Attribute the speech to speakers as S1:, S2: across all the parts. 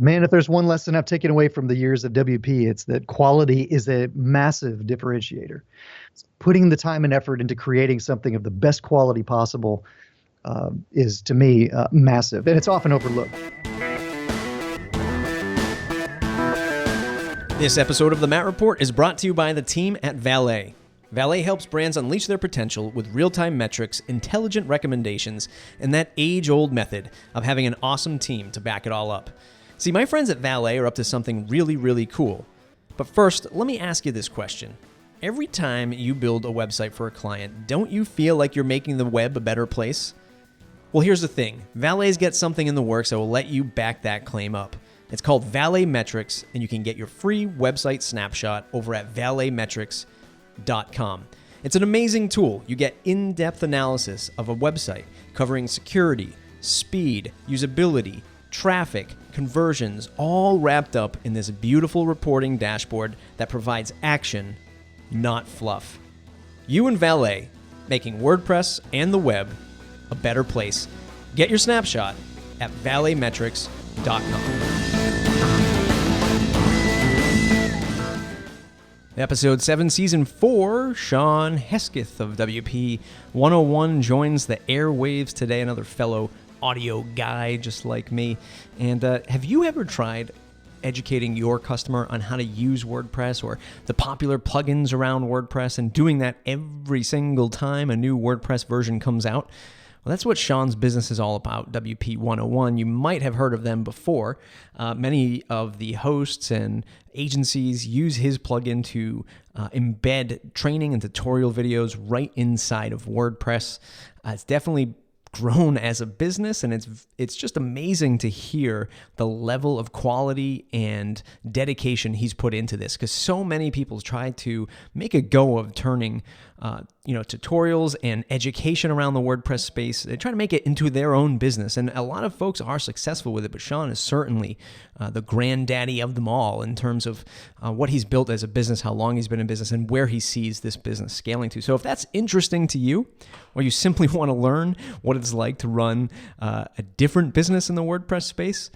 S1: Man, if there's one lesson I've taken away from the years of WP, it's that quality is a massive differentiator. Putting the time and effort into creating something of the best quality possible is, to me, massive, and it's often overlooked.
S2: This episode of The Matt Report is brought to you by the team at Valet. Valet helps brands unleash their potential with real-time metrics, intelligent recommendations, and that age-old method of having an awesome team to back it all up. See, my friends at Valet are up to something really, really cool. But first, let me ask you this question. Every time you build a website for a client, don't you feel like you're making the web a better place? Well, here's the thing. Valet's got something in the works that will let you back that claim up. It's called Valet Metrics, and you can get your free website snapshot over at valetmetrics.com. It's an amazing tool. You get in-depth analysis of a website covering security, speed, usability, traffic, conversions, all wrapped up in this beautiful reporting dashboard that provides action, not fluff. You and Valet, making WordPress and the web a better place. Get your snapshot at valetmetrics.com. Episode 7, Season 4, Shawn Hesketh of WP101 joins the airwaves today, another fellow audio guy just like me. And have you ever tried educating your customer on how to use WordPress or the popular plugins around WordPress and doing that every single time a new WordPress version comes out? Well, that's what Shawn's business is all about, WP101. You might have heard of them before. Many of the hosts and agencies use his plugin to embed training and tutorial videos right inside of WordPress. It's definitely grown as a business, and it's just amazing to hear the level of quality and dedication he's put into this, because so many people try to make a go of turning tutorials and education around the WordPress space. They try to make it into their own business, and a lot of folks are successful with it, but Shawn is certainly the granddaddy of them all in terms of what he's built as a business, how long he's been in business, and where he sees this business scaling to. So if that's interesting to you, or you simply want to learn what it's like to run a different business in the WordPress space,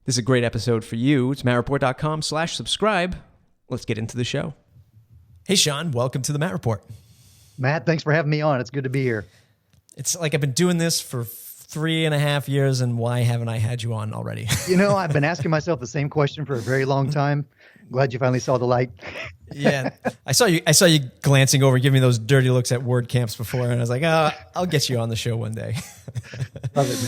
S2: this is a great episode for you. It's mattreport.com/subscribe. Let's get into the show. Hey, Shawn, welcome to the Matt Report.
S1: Matt, thanks for having me on. It's good to be here.
S2: It's like I've been doing this for 3.5 years, and why haven't I had you on already?
S1: I've been asking myself the same question for a very long time. Glad you finally saw the light.
S2: Yeah, I saw you glancing over, giving me those dirty looks at WordCamps before, and I was like, I'll get you on the show one day.
S1: Love it.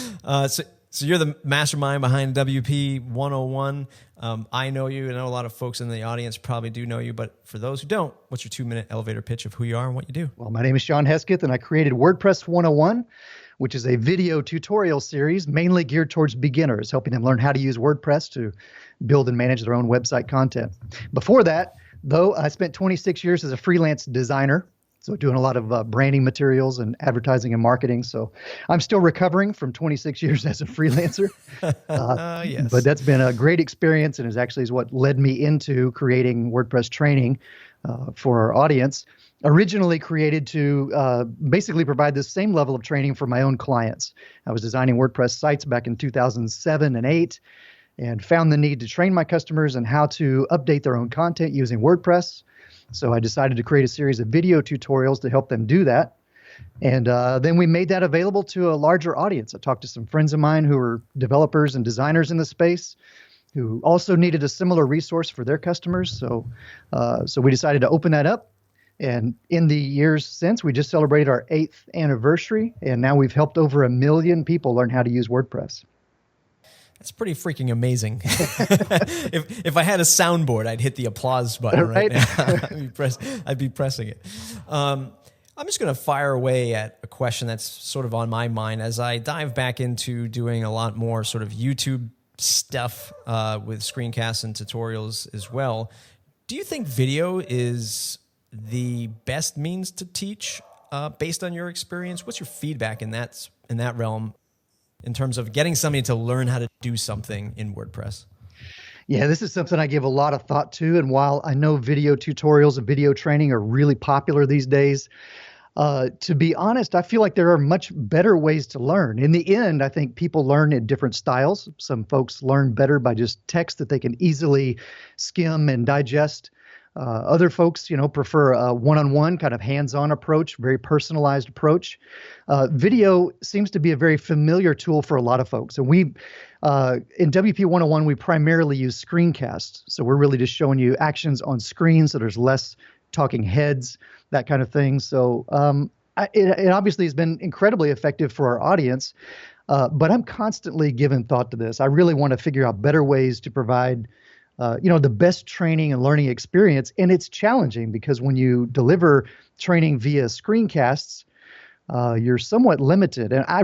S2: So you're the mastermind behind WP101. I know you, and I know a lot of folks in the audience probably do know you, but for those who don't, what's your 2-minute elevator pitch of who you are and what you do?
S1: Well, my name is Shawn Hesketh, and I created WordPress 101, which is a video tutorial series mainly geared towards beginners, helping them learn how to use WordPress to build and manage their own website content. Before that, though, I spent 26 years as a freelance designer, so doing a lot of branding materials and advertising and marketing. So I'm still recovering from 26 years as a freelancer.
S2: Yes.
S1: But that's been a great experience, and is what led me into creating WordPress training for our audience. Originally created to basically provide the same level of training for my own clients. I was designing WordPress sites back in 2007 and 8 and found the need to train my customers on how to update their own content using WordPress. So I decided to create a series of video tutorials to help them do that. And then we made that available to a larger audience. I talked to some friends of mine who were developers and designers in the space who also needed a similar resource for their customers. So we decided to open that up. And in the years since, we just celebrated our 8th anniversary, and now we've helped over 1 million people learn how to use WordPress.
S2: That's pretty freaking amazing. If I had a soundboard, I'd hit the applause button right now. I'd be pressing it. I'm just going to fire away at a question that's sort of on my mind as I dive back into doing a lot more sort of YouTube stuff with screencasts and tutorials as well. Do you think video is the best means to teach based on your experience? What's your feedback in that realm in terms of getting somebody to learn how to do something in WordPress?
S1: Yeah, this is something I give a lot of thought to. And while I know video tutorials and video training are really popular these days, To be honest, I feel like there are much better ways to learn. In the end, I think people learn in different styles. Some folks learn better by just text that they can easily skim and digest. Other folks, prefer a one-on-one kind of hands-on approach, very personalized approach. Video seems to be a very familiar tool for a lot of folks. And in WP101, we primarily use screencasts. So we're really just showing you actions on screen, so there's less talking heads, that kind of thing. So it obviously has been incredibly effective for our audience, but I'm constantly giving thought to this. I really want to figure out better ways to provide the best training and learning experience. And it's challenging because when you deliver training via screencasts, you're somewhat limited. And I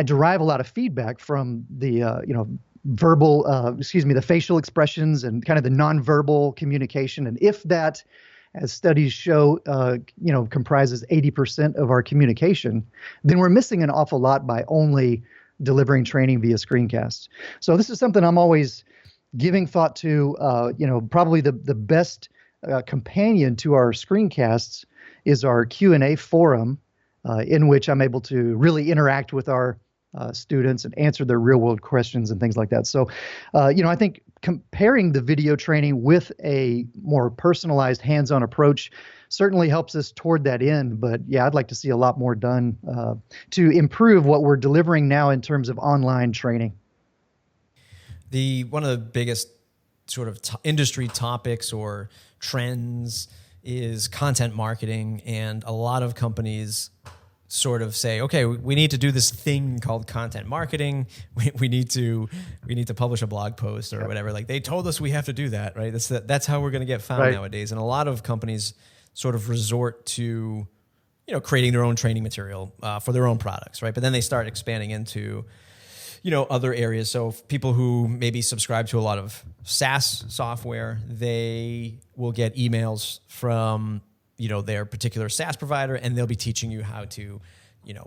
S1: derive a lot of feedback from the, the facial expressions and kind of the nonverbal communication. And if that, as studies show, comprises 80% of our communication, then we're missing an awful lot by only delivering training via screencasts. So this is something I'm always giving thought to. Probably the best companion to our screencasts is our Q&A forum, in which I'm able to really interact with our students and answer their real world questions and things like that. So, I think comparing the video training with a more personalized hands-on approach certainly helps us toward that end. But yeah, I'd like to see a lot more done to improve what we're delivering now in terms of online training.
S2: One of the biggest sort of industry topics or trends is content marketing, and a lot of companies sort of say, okay, we need to do this thing called content marketing. We need to publish a blog post or whatever. Like, they told us we have to do that, right? That's how we're going to get found nowadays. And a lot of companies sort of resort to, creating their own training material for their own products, right? But then they start expanding into, other areas. So people who maybe subscribe to a lot of SaaS software, they will get emails from their particular SaaS provider, and they'll be teaching you how to,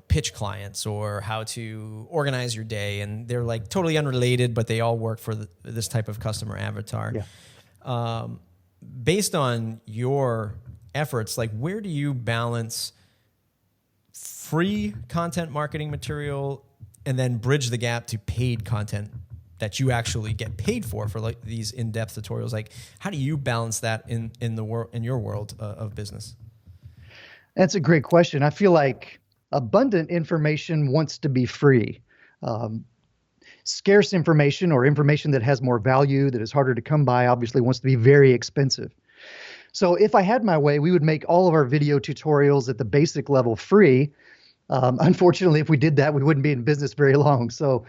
S2: pitch clients or how to organize your day. And they're like totally unrelated, but they all work for this type of customer avatar. Yeah. Based on your efforts, like, where do you balance free content marketing material and then bridge the gap to paid content that you actually get paid for like these in-depth tutorials? Like, how do you balance that in your world of business?
S1: That's a great question. I feel like abundant information wants to be free. Scarce information, or information that has more value, that is harder to come by, obviously wants to be very expensive. So if I had my way, we would make all of our video tutorials at the basic level free. Unfortunately, if we did that, we wouldn't be in business very long. So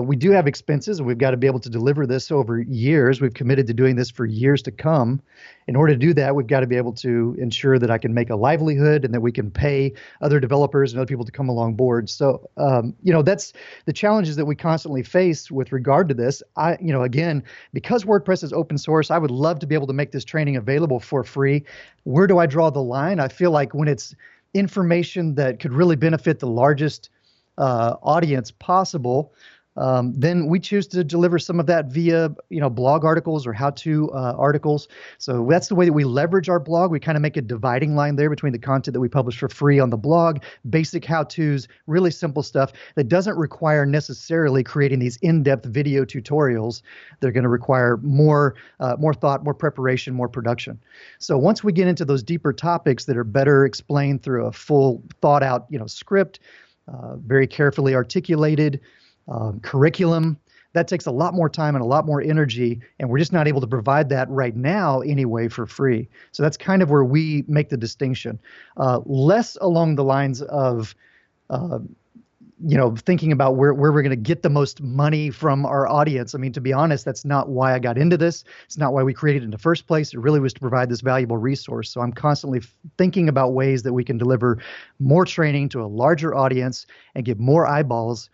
S1: we do have expenses, and we've got to be able to deliver this over years. We've committed to doing this for years to come. In order to do that, we've got to be able to ensure that I can make a livelihood and that we can pay other developers and other people to come along board. So, that's the challenges that we constantly face with regard to this. Again, because WordPress is open source, I would love to be able to make this training available for free. Where do I draw the line? I feel like when it's information that could really benefit the largest audience possible, then we choose to deliver some of that via, blog articles or how-to articles. So that's the way that we leverage our blog. We kind of make a dividing line there between the content that we publish for free on the blog, basic how-tos, really simple stuff that doesn't require necessarily creating these in-depth video tutorials. They're going to require more thought, more preparation, more production. So once we get into those deeper topics that are better explained through a full thought-out, script, very carefully articulated, curriculum, that takes a lot more time and a lot more energy, and we're just not able to provide that right now anyway for free. So that's kind of where we make the distinction. Less along the lines of thinking about where we're going to get the most money from our audience. I mean, to be honest, that's not why I got into this. It's not why we created it in the first place. It really was to provide this valuable resource. So I'm constantly thinking about ways that we can deliver more training to a larger audience and get more eyeballs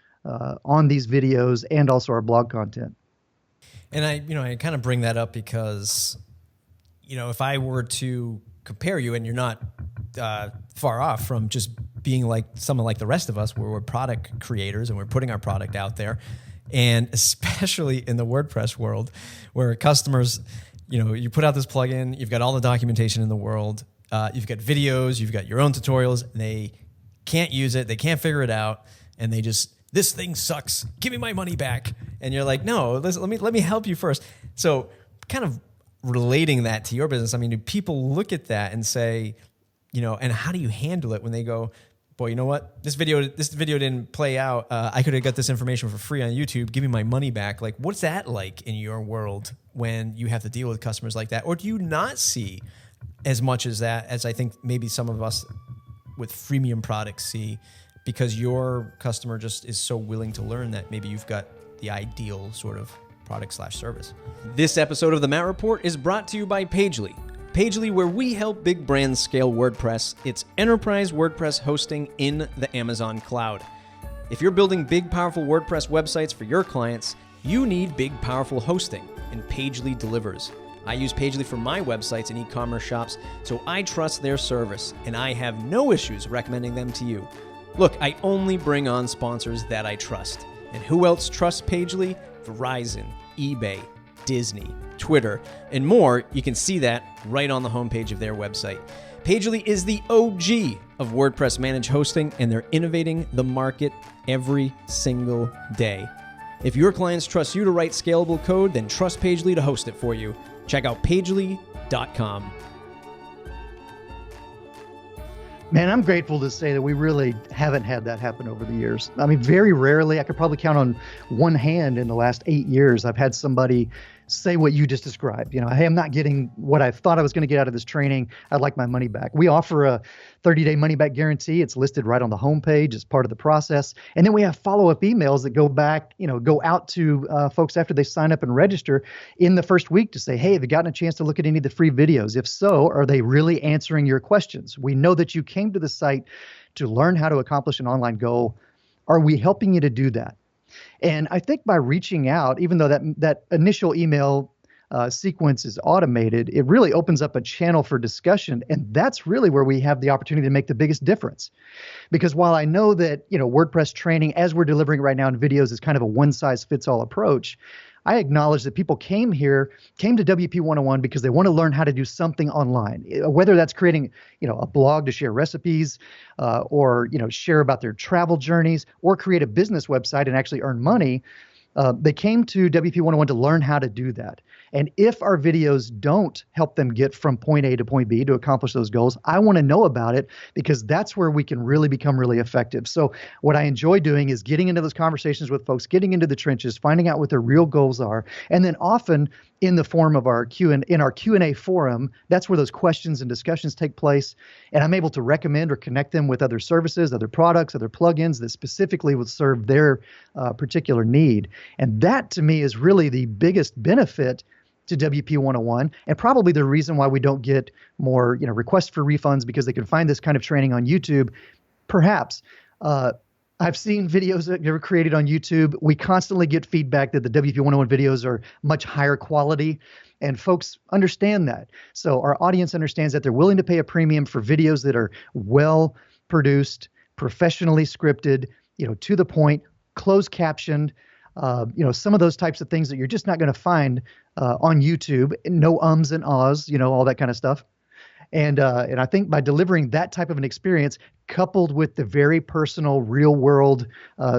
S1: on these videos and also our blog content.
S2: And I kind of bring that up because, if I were to compare you, and you're not far off from just being like someone like the rest of us, where we're product creators and we're putting our product out there, and especially in the WordPress world, where customers, you put out this plugin, you've got all the documentation in the world, you've got videos, you've got your own tutorials, and they can't use it, they can't figure it out, and they just, this thing sucks, give me my money back. And you're like, no, let me help you first. So kind of relating that to your business, I mean, do people look at that and say, and how do you handle it when they go, boy, you know what? This video didn't play out. I could have got this information for free on YouTube. Give me my money back. Like, what's that like in your world when you have to deal with customers like that? Or do you not see as much as that as I think maybe some of us with freemium products see, because your customer just is so willing to learn that maybe you've got the ideal sort of product/service? This episode of the Matt Report is brought to you by Pagely. Pagely, where we help big brands scale WordPress. It's enterprise WordPress hosting in the Amazon cloud. If you're building big, powerful WordPress websites for your clients, you need big, powerful hosting, and Pagely delivers. I use Pagely for my websites and e-commerce shops, so I trust their service, and I have no issues recommending them to you. Look, I only bring on sponsors that I trust. And who else trusts Pagely? Verizon, eBay, Disney, Twitter, and more. You can see that right on the homepage of their website. Pagely is the OG of WordPress managed hosting, and they're innovating the market every single day. If your clients trust you to write scalable code, then trust Pagely to host it for you. Check out pagely.com.
S1: Man, I'm grateful to say that we really haven't had that happen over the years. I mean, very rarely, I could probably count on one hand in the last 8 years, I've had somebody say what you just described. Hey, I'm not getting what I thought I was going to get out of this training. I'd like my money back. We offer a 30-day money-back guarantee. It's listed right on the homepage as part of the process. And then we have follow-up emails that go out to folks after they sign up and register in the first week to say, hey, have you gotten a chance to look at any of the free videos? If so, are they really answering your questions? We know that you came to the site to learn how to accomplish an online goal. Are we helping you to do that? And I think by reaching out, even though that initial email sequence is automated, it really opens up a channel for discussion. And that's really where we have the opportunity to make the biggest difference. Because while I know that, WordPress training, as we're delivering right now in videos, is kind of a one-size-fits-all approach, I acknowledge that people came to WP101 because they want to learn how to do something online, whether that's creating, a blog to share recipes, or, share about their travel journeys, or create a business website and actually earn money. They came to WP101 to learn how to do that. And if our videos don't help them get from point A to point B to accomplish those goals, I want to know about it, because that's where we can really become really effective. So what I enjoy doing is getting into those conversations with folks, getting into the trenches, finding out what their real goals are, and then often in the form of our Q&A forum, that's where those questions and discussions take place. And I'm able to recommend or connect them with other services, other products, other plugins that specifically would serve their particular need. And that, to me, is really the biggest benefit to WP101, and probably the reason why we don't get more, requests for refunds, because they can find this kind of training on YouTube. Perhaps. I've seen videos that are created on YouTube. We constantly get feedback that the WP101 videos are much higher quality, and folks understand that. So our audience understands that they're willing to pay a premium for videos that are well produced, professionally scripted, to the point, closed captioned, some of those types of things that you're just not going to find on YouTube. No ums and ahs, all that kind of stuff. And I think by delivering that type of an experience, coupled with the very personal, real world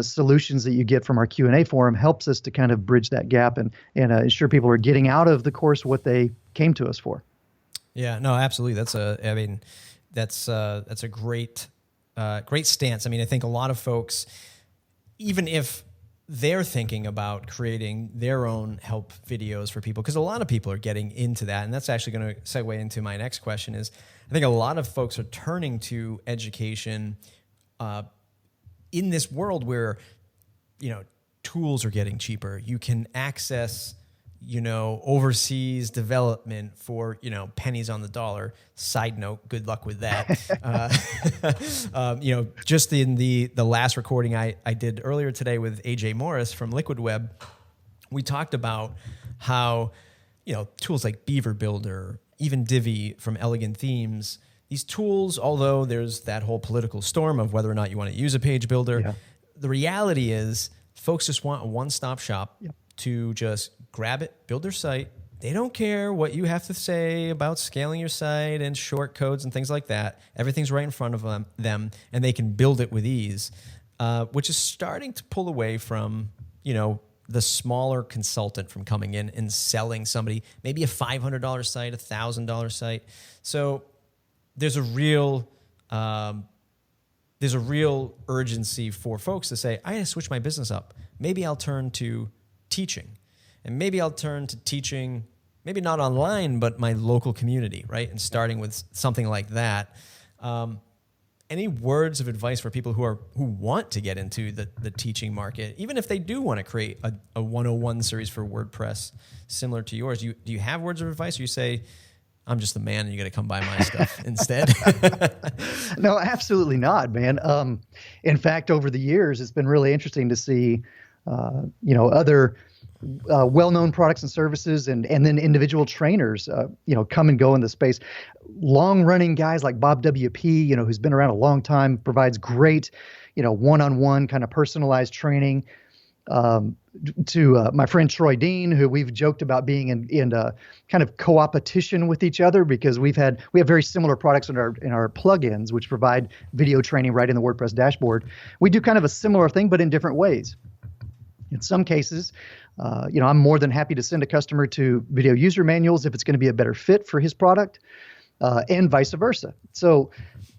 S1: solutions that you get from our Q&A forum, helps us to kind of bridge that gap and ensure people are getting out of the course what they came to us for.
S2: Yeah, no, absolutely. That's a great stance. I mean, I think a lot of folks, even if they're thinking about creating their own help videos for people, because a lot of people are getting into that. And that's actually going to segue into my next question is, I think a lot of folks are turning to education in this world where, tools are getting cheaper. You can access, overseas development for, pennies on the dollar. Side note, good luck with that. Just in the last recording I did earlier today with AJ Morris from Liquid Web, we talked about how, tools like Beaver Builder, even Divi from Elegant Themes, these tools, although there's that whole political storm of whether or not you want to use a page builder, the reality is folks just want a one-stop shop to just grab it, build their site, They don't care what you have to say about scaling your site and short codes and things like that. Everything's right in front of them, and they can build it with ease, which is starting to pull away from, the smaller consultant from coming in and selling somebody maybe a $500 site, $1,000 site. So there's a real urgency for folks to say, I got to switch my business up. Maybe I'll turn to teaching. And maybe I'll turn to teaching, maybe not online, but my local community, right? And starting with something like that. Any words of advice for people who want to get into the teaching market, even if they do want to create a 101 series for WordPress similar to yours? Do you have words of advice, or you say, I'm just the man and you got to come buy my stuff instead?
S1: No, absolutely not, man. In fact, over the years, it's been really interesting to see, other well-known products and services and then individual trainers, come and go in the space. Long-running guys like Bob WP, who's been around a long time, provides great, one-on-one kind of personalized training. To my friend Troy Dean, who we've joked about being in kind of co-opetition with each other, because we have very similar products in our plugins, which provide video training right in the WordPress dashboard. We do kind of a similar thing, but in different ways. In some cases, I'm more than happy to send a customer to video user manuals if it's going to be a better fit for his product, and vice versa. So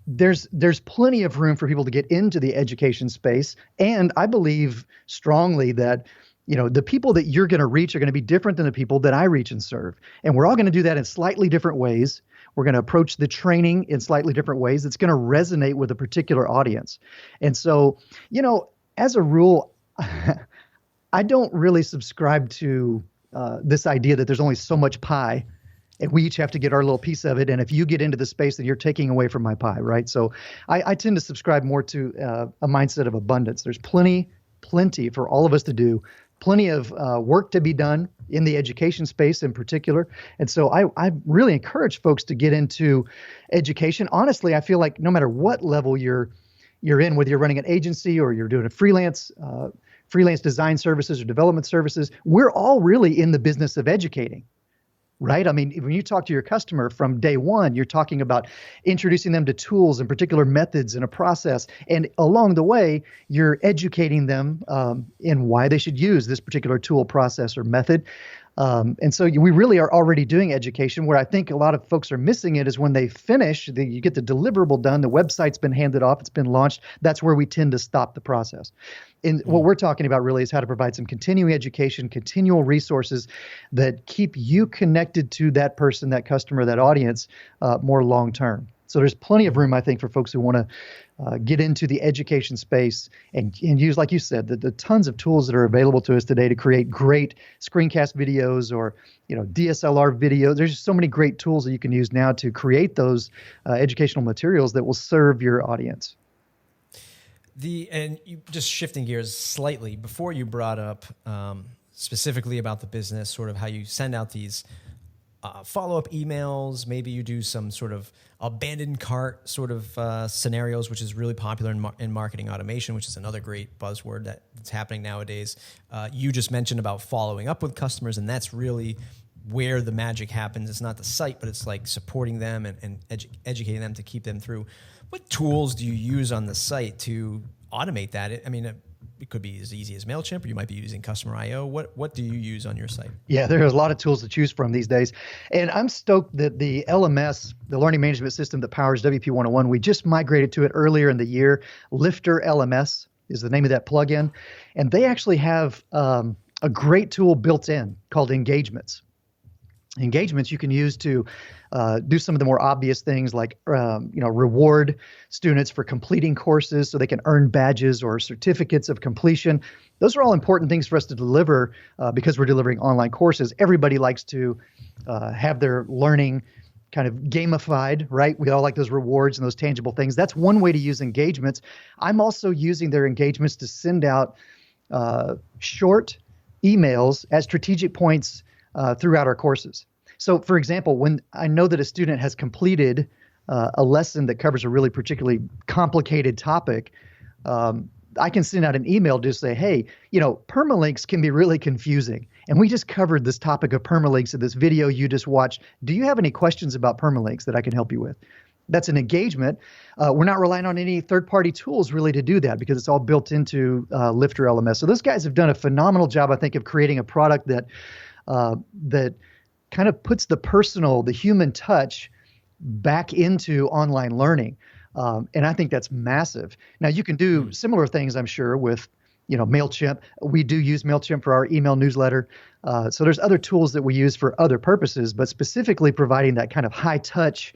S1: there's plenty of room for people to get into the education space. And I believe strongly that, the people that you're going to reach are going to be different than the people that I reach and serve. And we're all going to do that in slightly different ways. We're going to approach the training in slightly different ways. It's going to resonate with a particular audience. And so, as a rule, I don't really subscribe to this idea that there's only so much pie and we each have to get our little piece of it. And if you get into the space, then you're taking away from my pie, right? So I tend to subscribe more to a mindset of abundance. There's plenty for all of us to do, plenty of work to be done in the education space in particular. And so I really encourage folks to get into education. Honestly, I feel like no matter what level you're in, whether you're running an agency or you're doing a freelance design services or development services, we're all really in the business of educating, right? I mean, when you talk to your customer from day one, you're talking about introducing them to tools and particular methods and a process. And along the way, you're educating them in why they should use this particular tool, process, or method. And so we really are already doing education. Where I think a lot of folks are missing it is when they finish, you get the deliverable done, the website's been handed off, it's been launched. That's where we tend to stop the process. And what we're talking about really is how to provide some continuing education, continual resources that keep you connected to that person, that customer, that audience more long term. So there's plenty of room, I think, for folks who want to get into the education space and use, like you said, the tons of tools that are available to us today to create great screencast videos or DSLR videos. There's just so many great tools that you can use now to create those educational materials that will serve your audience.
S2: And you just shifting gears slightly, before you brought up specifically about the business, sort of how you send out these follow-up emails. Maybe you do some sort of abandoned cart sort of scenarios, which is really popular in marketing automation, which is another great buzzword that's happening nowadays. You just mentioned about following up with customers, and that's really where the magic happens. It's not the site, but it's like supporting them and educating them to keep them through. What tools do you use on the site to automate that? It could be as easy as MailChimp, or you might be using Customer IO. What do you use on your site?
S1: Yeah, there's a lot of tools to choose from these days. And I'm stoked that the LMS, the learning management system that powers WP101, we just migrated to it earlier in the year. Lifter LMS is the name of that plugin. And they actually have a great tool built in called Engagements. Engagements you can use to do some of the more obvious things like reward students for completing courses so they can earn badges or certificates of completion. Those are all important things for us to deliver because we're delivering online courses. Everybody likes to have their learning kind of gamified, right? We all like those rewards and those tangible things. That's one way to use engagements. I'm also using their engagements to send out short emails at strategic points throughout our courses. So, for example, when I know that a student has completed a lesson that covers a really particularly complicated topic, I can send out an email to say, hey, permalinks can be really confusing. And we just covered this topic of permalinks in this video you just watched. Do you have any questions about permalinks that I can help you with? That's an engagement. We're not relying on any third-party tools really to do that because it's all built into Lifter LMS. So those guys have done a phenomenal job, I think, of creating a product that that kind of puts the personal, the human touch back into online learning. And I think that's massive. Now, you can do similar things, I'm sure, with MailChimp. We do use MailChimp for our email newsletter. So there's other tools that we use for other purposes, but specifically providing that kind of high-touch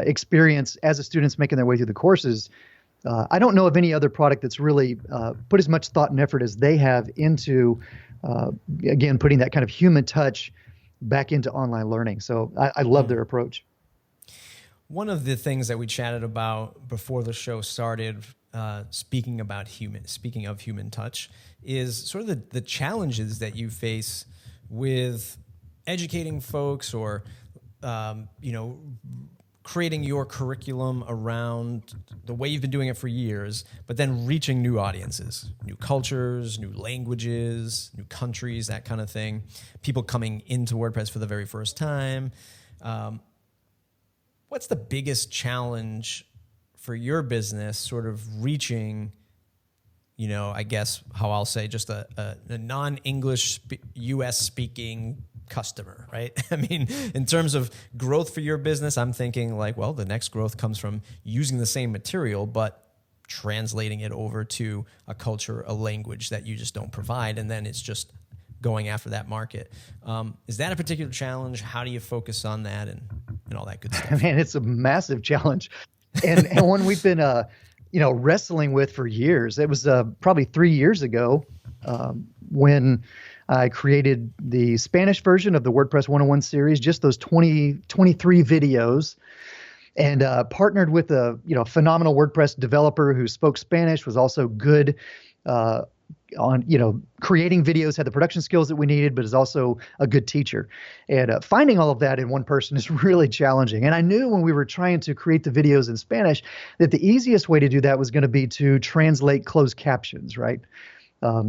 S1: experience as the students making their way through the courses. I don't know of any other product that's really put as much thought and effort as they have into, again, putting that kind of human touch back into online learning. So I love their approach.
S2: One of the things that we chatted about before the show started, speaking of human touch, is sort of the challenges that you face with educating folks or, creating your curriculum around the way you've been doing it for years, but then reaching new audiences, new cultures, new languages, new countries, that kind of thing. People coming into WordPress for the very first time. What's the biggest challenge for your business sort of reaching, I guess how I'll say just a non-English US speaking customer, right? I mean, in terms of growth for your business, I'm thinking like, well, the next growth comes from using the same material, but translating it over to a culture, a language that you just don't provide. And then it's just going after that market. Is that a particular challenge? How do you focus on that and all that good stuff?
S1: Man, it's a massive challenge. And one we've been, wrestling with for years. It was probably 3 years ago when I created the Spanish version of the WordPress 101 series, just those 23 videos, and partnered with a phenomenal WordPress developer who spoke Spanish, was also good on creating videos, had the production skills that we needed, but is also a good teacher. And finding all of that in one person is really challenging. And I knew when we were trying to create the videos in Spanish that the easiest way to do that was going to be to translate closed captions, right?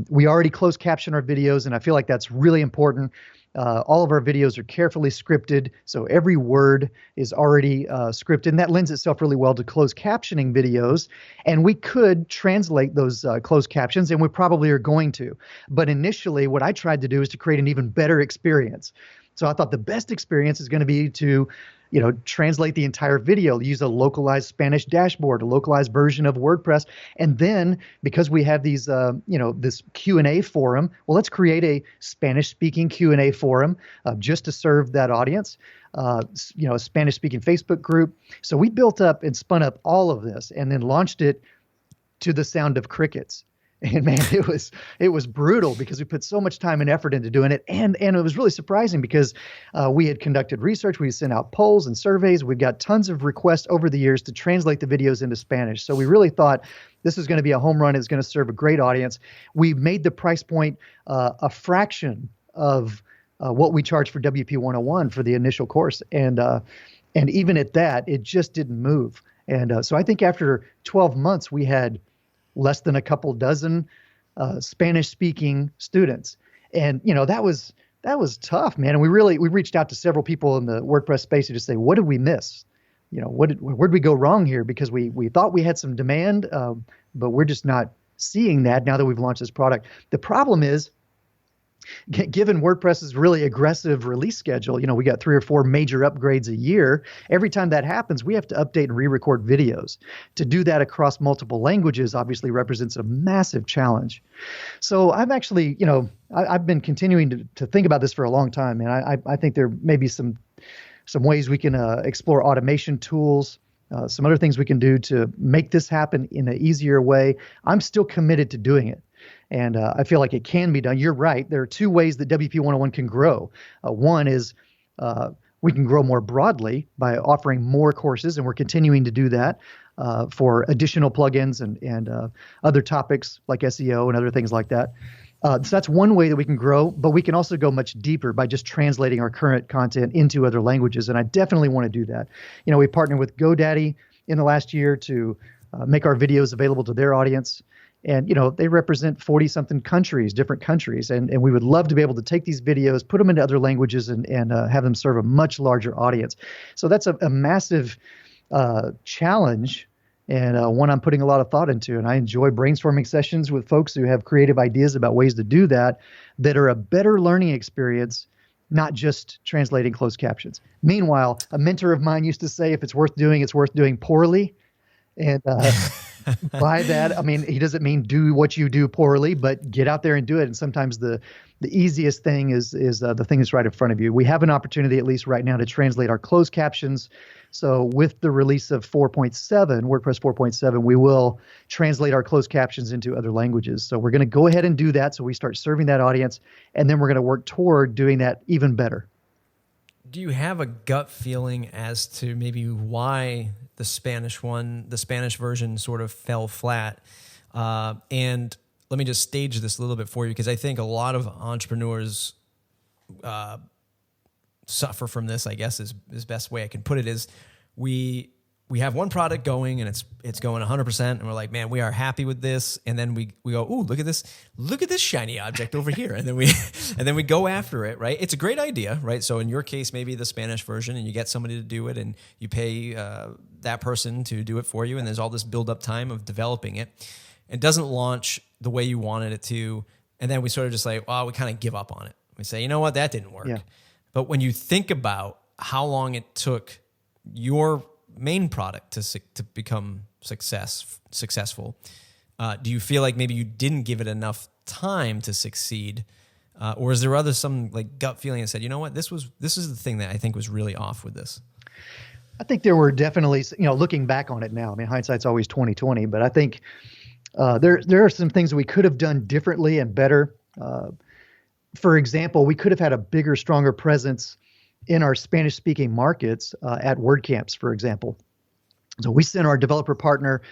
S1: We already closed caption our videos, and I feel like that's really important. All of our videos are carefully scripted, so every word is already scripted, and that lends itself really well to closed captioning videos. And we could translate those closed captions, and we probably are going to. But initially, what I tried to do is to create an even better experience. So I thought the best experience is going to be to translate the entire video, use a localized Spanish dashboard, a localized version of WordPress. And then because we have these, this Q&A forum, well, let's create a Spanish speaking Q&A forum just to serve that audience, a Spanish speaking Facebook group. So we built up and spun up all of this and then launched it to the sound of crickets. And man, it was brutal because we put so much time and effort into doing it. And it was really surprising because we had conducted research. We sent out polls and surveys. We got tons of requests over the years to translate the videos into Spanish. So we really thought this was going to be a home run. It's going to serve a great audience. We made the price point a fraction of what we charged for WP101 for the initial course. And even at that, it just didn't move. And so I think after 12 months, we had less than a couple dozen Spanish-speaking students, and that was tough, man. And we reached out to several people in the WordPress space to just say, what did we miss? Where'd we go wrong here? Because we thought we had some demand, but we're just not seeing that now that we've launched this product. The problem is, given WordPress's really aggressive release schedule, we got 3 or 4 major upgrades a year. Every time that happens, we have to update and re-record videos. To do that across multiple languages obviously represents a massive challenge. So I've actually, I've been continuing to think about this for a long time, and I think there may be some ways we can explore automation tools, some other things we can do to make this happen in an easier way. I'm still committed to doing it. And I feel like it can be done. You're right. There are 2 ways that WP101 can grow. One is we can grow more broadly by offering more courses, and we're continuing to do that for additional plugins and other topics like SEO and other things like that. So that's one way that we can grow, but we can also go much deeper by just translating our current content into other languages, and I definitely want to do that. We partnered with GoDaddy in the last year to make our videos available to their audience. And, they represent 40 something countries, different countries. And we would love to be able to take these videos, put them into other languages and have them serve a much larger audience. So that's a massive challenge, and one I'm putting a lot of thought into. And I enjoy brainstorming sessions with folks who have creative ideas about ways to do that are a better learning experience, not just translating closed captions. Meanwhile, a mentor of mine used to say, if it's worth doing poorly. And by that, I mean, he doesn't mean do what you do poorly, but get out there and do it. And sometimes the easiest thing is the thing that's right in front of you. We have an opportunity, at least right now, to translate our closed captions. So with the release of 4.7, WordPress 4.7, we will translate our closed captions into other languages. So we're going to go ahead and do that. So we start serving that audience, and then we're going to work toward doing that even better.
S2: Do you have a gut feeling as to maybe why the Spanish version sort of fell flat? And let me just stage this a little bit for you, because I think a lot of entrepreneurs suffer from this, I guess is best way I can put it, is we have one product going and it's going 100%, and we're like, man, we are happy with this. And then we go, ooh, look at this shiny object over here. And then we go after it, right? It's a great idea, right? So in your case, maybe the Spanish version, and you get somebody to do it, and you pay that person to do it for you. And there's all this build up time of developing it. It doesn't launch the way you wanted it to. And then we sort of just like, well, we kind of give up on it. We say, you know what, that didn't work. Yeah. But when you think about how long it took your main product to become successful, do you feel like maybe you didn't give it enough time to succeed, or is there some like gut feeling that said, you know what, this is the thing that I think was really off with this?
S1: I think there were definitely, looking back on it now, I mean, hindsight's always 20/20, but I think there are some things that we could have done differently and better. For example, we could have had a bigger, stronger presence in our Spanish-speaking markets at WordCamps, for example. So we sent our developer partner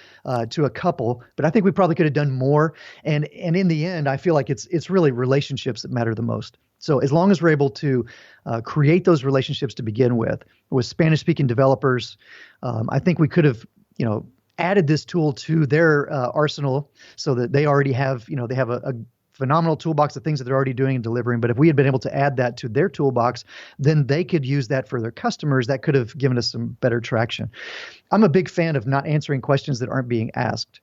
S1: to a couple, but I think we probably could have done more. And in the end, I feel like it's really relationships that matter the most. So as long as we're able to create those relationships to begin with Spanish-speaking developers, I think we could have, added this tool to their arsenal so that they already have, they have a phenomenal toolbox of things that they're already doing and delivering. But if we had been able to add that to their toolbox, then they could use that for their customers. That could have given us some better traction. I'm a big fan of not answering questions that aren't being asked.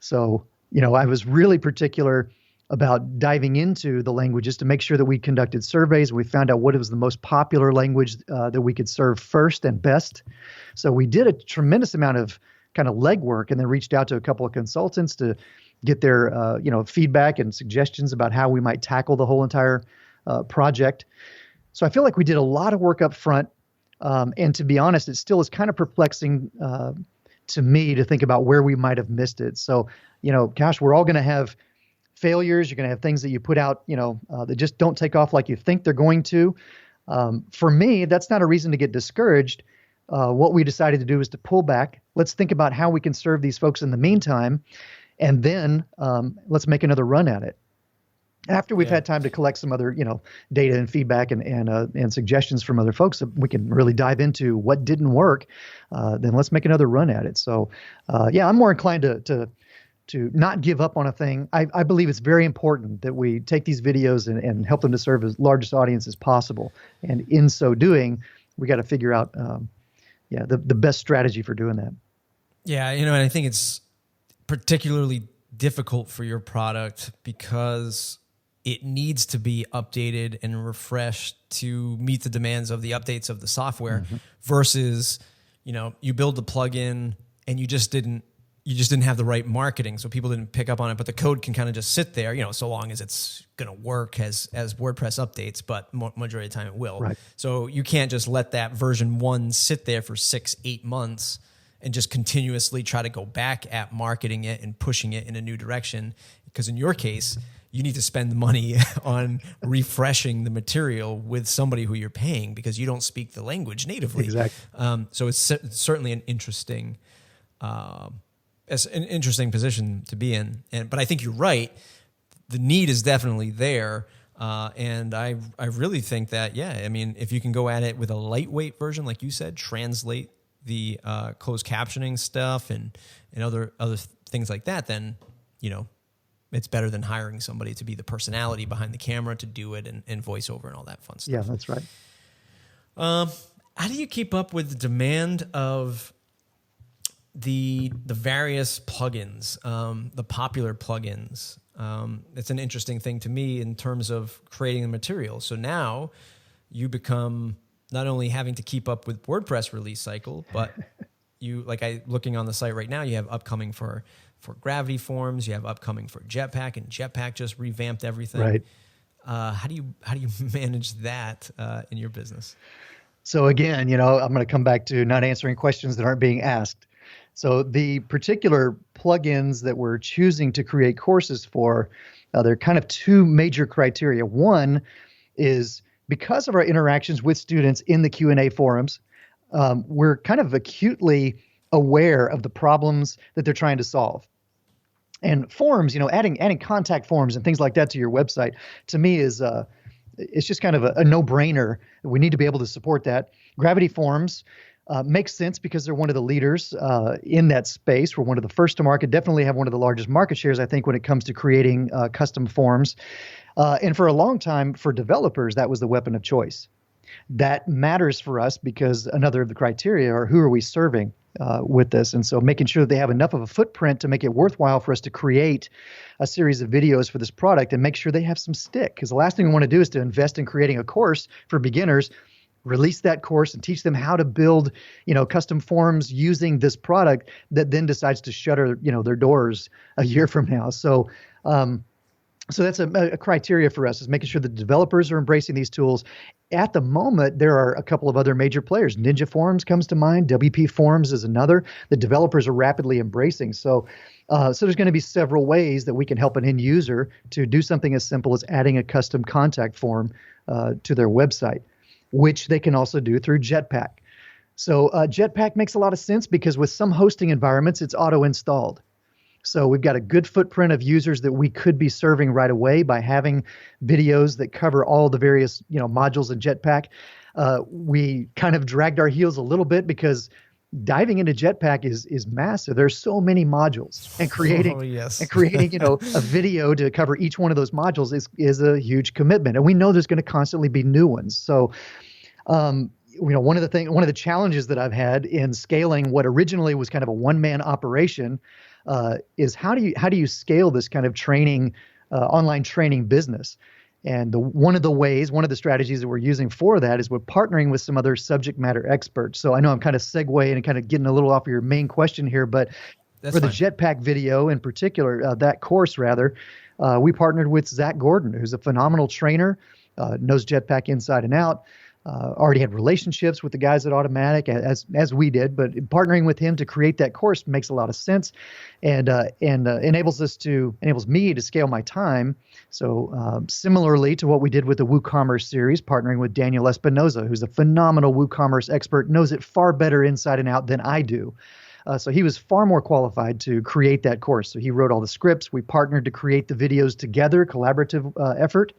S1: So, I was really particular about diving into the languages to make sure that we conducted surveys. We found out what was the most popular language that we could serve first and best. So we did a tremendous amount of kind of legwork, and then reached out to a couple of consultants to get their feedback and suggestions about how we might tackle the whole entire project. So I feel like we did a lot of work up front. And to be honest, it still is kind of perplexing to me to think about where we might have missed it. So, gosh, we're all going to have failures. You're going to have things that you put out, that just don't take off like you think they're going to. For me, that's not a reason to get discouraged. What we decided to do is to pull back. Let's think about how we can serve these folks in the meantime. And then let's make another run at it. After we've had time to collect some other, data and feedback and suggestions from other folks, that we can really dive into what didn't work. Then let's make another run at it. So, I'm more inclined to not give up on a thing. I believe it's very important that we take these videos and help them to serve as largest audience as possible. And in so doing, we got to figure out, the best strategy for doing that.
S2: Yeah, and I think it's particularly difficult for your product because it needs to be updated and refreshed to meet the demands of the updates of the software versus, you build the plugin and you just didn't have the right marketing. So people didn't pick up on it, but the code can kind of just sit there, so long as it's going to work as WordPress updates, but majority of the time it will. Right. So you can't just let that version 1 sit there for 6-8 months and just continuously try to go back at marketing it and pushing it in a new direction. Because in your case, you need to spend the money on refreshing the material with somebody who you're paying because you don't speak the language natively.
S1: Exactly.
S2: So it's certainly an interesting position to be in. But I think you're right. The need is definitely there. And I really think that, if you can go at it with a lightweight version, like you said, translate the closed captioning stuff and other things like that, then it's better than hiring somebody to be the personality behind the camera to do it and voiceover and all that fun stuff.
S1: Yeah, that's right.
S2: How do you keep up with the demand of the various plugins, the popular plugins? It's an interesting thing to me in terms of creating the material. So now you become not only having to keep up with WordPress release cycle, but looking on the site right now, you have upcoming for Gravity Forms, you have upcoming for Jetpack, and Jetpack just revamped everything.
S1: Right.
S2: How do you manage that in your business?
S1: So again, I'm going to come back to not answering questions that aren't being asked. So the particular plugins that we're choosing to create courses for, there are kind of two major criteria. One is because of our interactions with students in the Q&A forums, we're kind of acutely aware of the problems that they're trying to solve. And forms, adding contact forms and things like that to your website, to me is it's just kind of a no-brainer. We need to be able to support that. Gravity Forms makes sense because they're one of the leaders in that space. We're one of the first to market, definitely have one of the largest market shares, I think, when it comes to creating custom forms. And for a long time, for developers, that was the weapon of choice. That matters for us because another of the criteria are who are we serving with this. And so making sure that they have enough of a footprint to make it worthwhile for us to create a series of videos for this product and make sure they have some stick. Because the last thing we want to do is to invest in creating a course for beginners, release that course and teach them how to build, custom forms using this product that then decides to shutter, their doors a year from now. So that's a criteria for us, is making sure the developers are embracing these tools. At the moment, there are a couple of other major players. Ninja Forms comes to mind. WP Forms is another. The developers are rapidly embracing. So there's going to be several ways that we can help an end user to do something as simple as adding a custom contact form to their website, which they can also do through Jetpack. So Jetpack makes a lot of sense because with some hosting environments, it's auto-installed. So we've got a good footprint of users that we could be serving right away by having videos that cover all the various, modules in Jetpack. We kind of dragged our heels a little bit because diving into Jetpack is massive. There's so many modules, and creating a video to cover each one of those modules is a huge commitment. And we know there's going to constantly be new ones. So one of the challenges that I've had in scaling what originally was kind of a one-man operation is how do you scale this kind of training, online training business? And one of the strategies that we're using for that is we're partnering with some other subject matter experts. So I know I'm kind of segueing and kind of getting a little off of your main question here, but the Jetpack video in particular, that course rather, we partnered with Zach Gordon, who's a phenomenal trainer, knows Jetpack inside and out. Already had relationships with the guys at Automatic as we did, but partnering with him to create that course makes a lot of sense, and enables me to scale my time. So similarly to what we did with the WooCommerce series, partnering with Daniel Espinoza, who's a phenomenal WooCommerce expert, knows it far better inside and out than I do. So he was far more qualified to create that course. So he wrote all the scripts. We partnered to create the videos together, collaborative effort.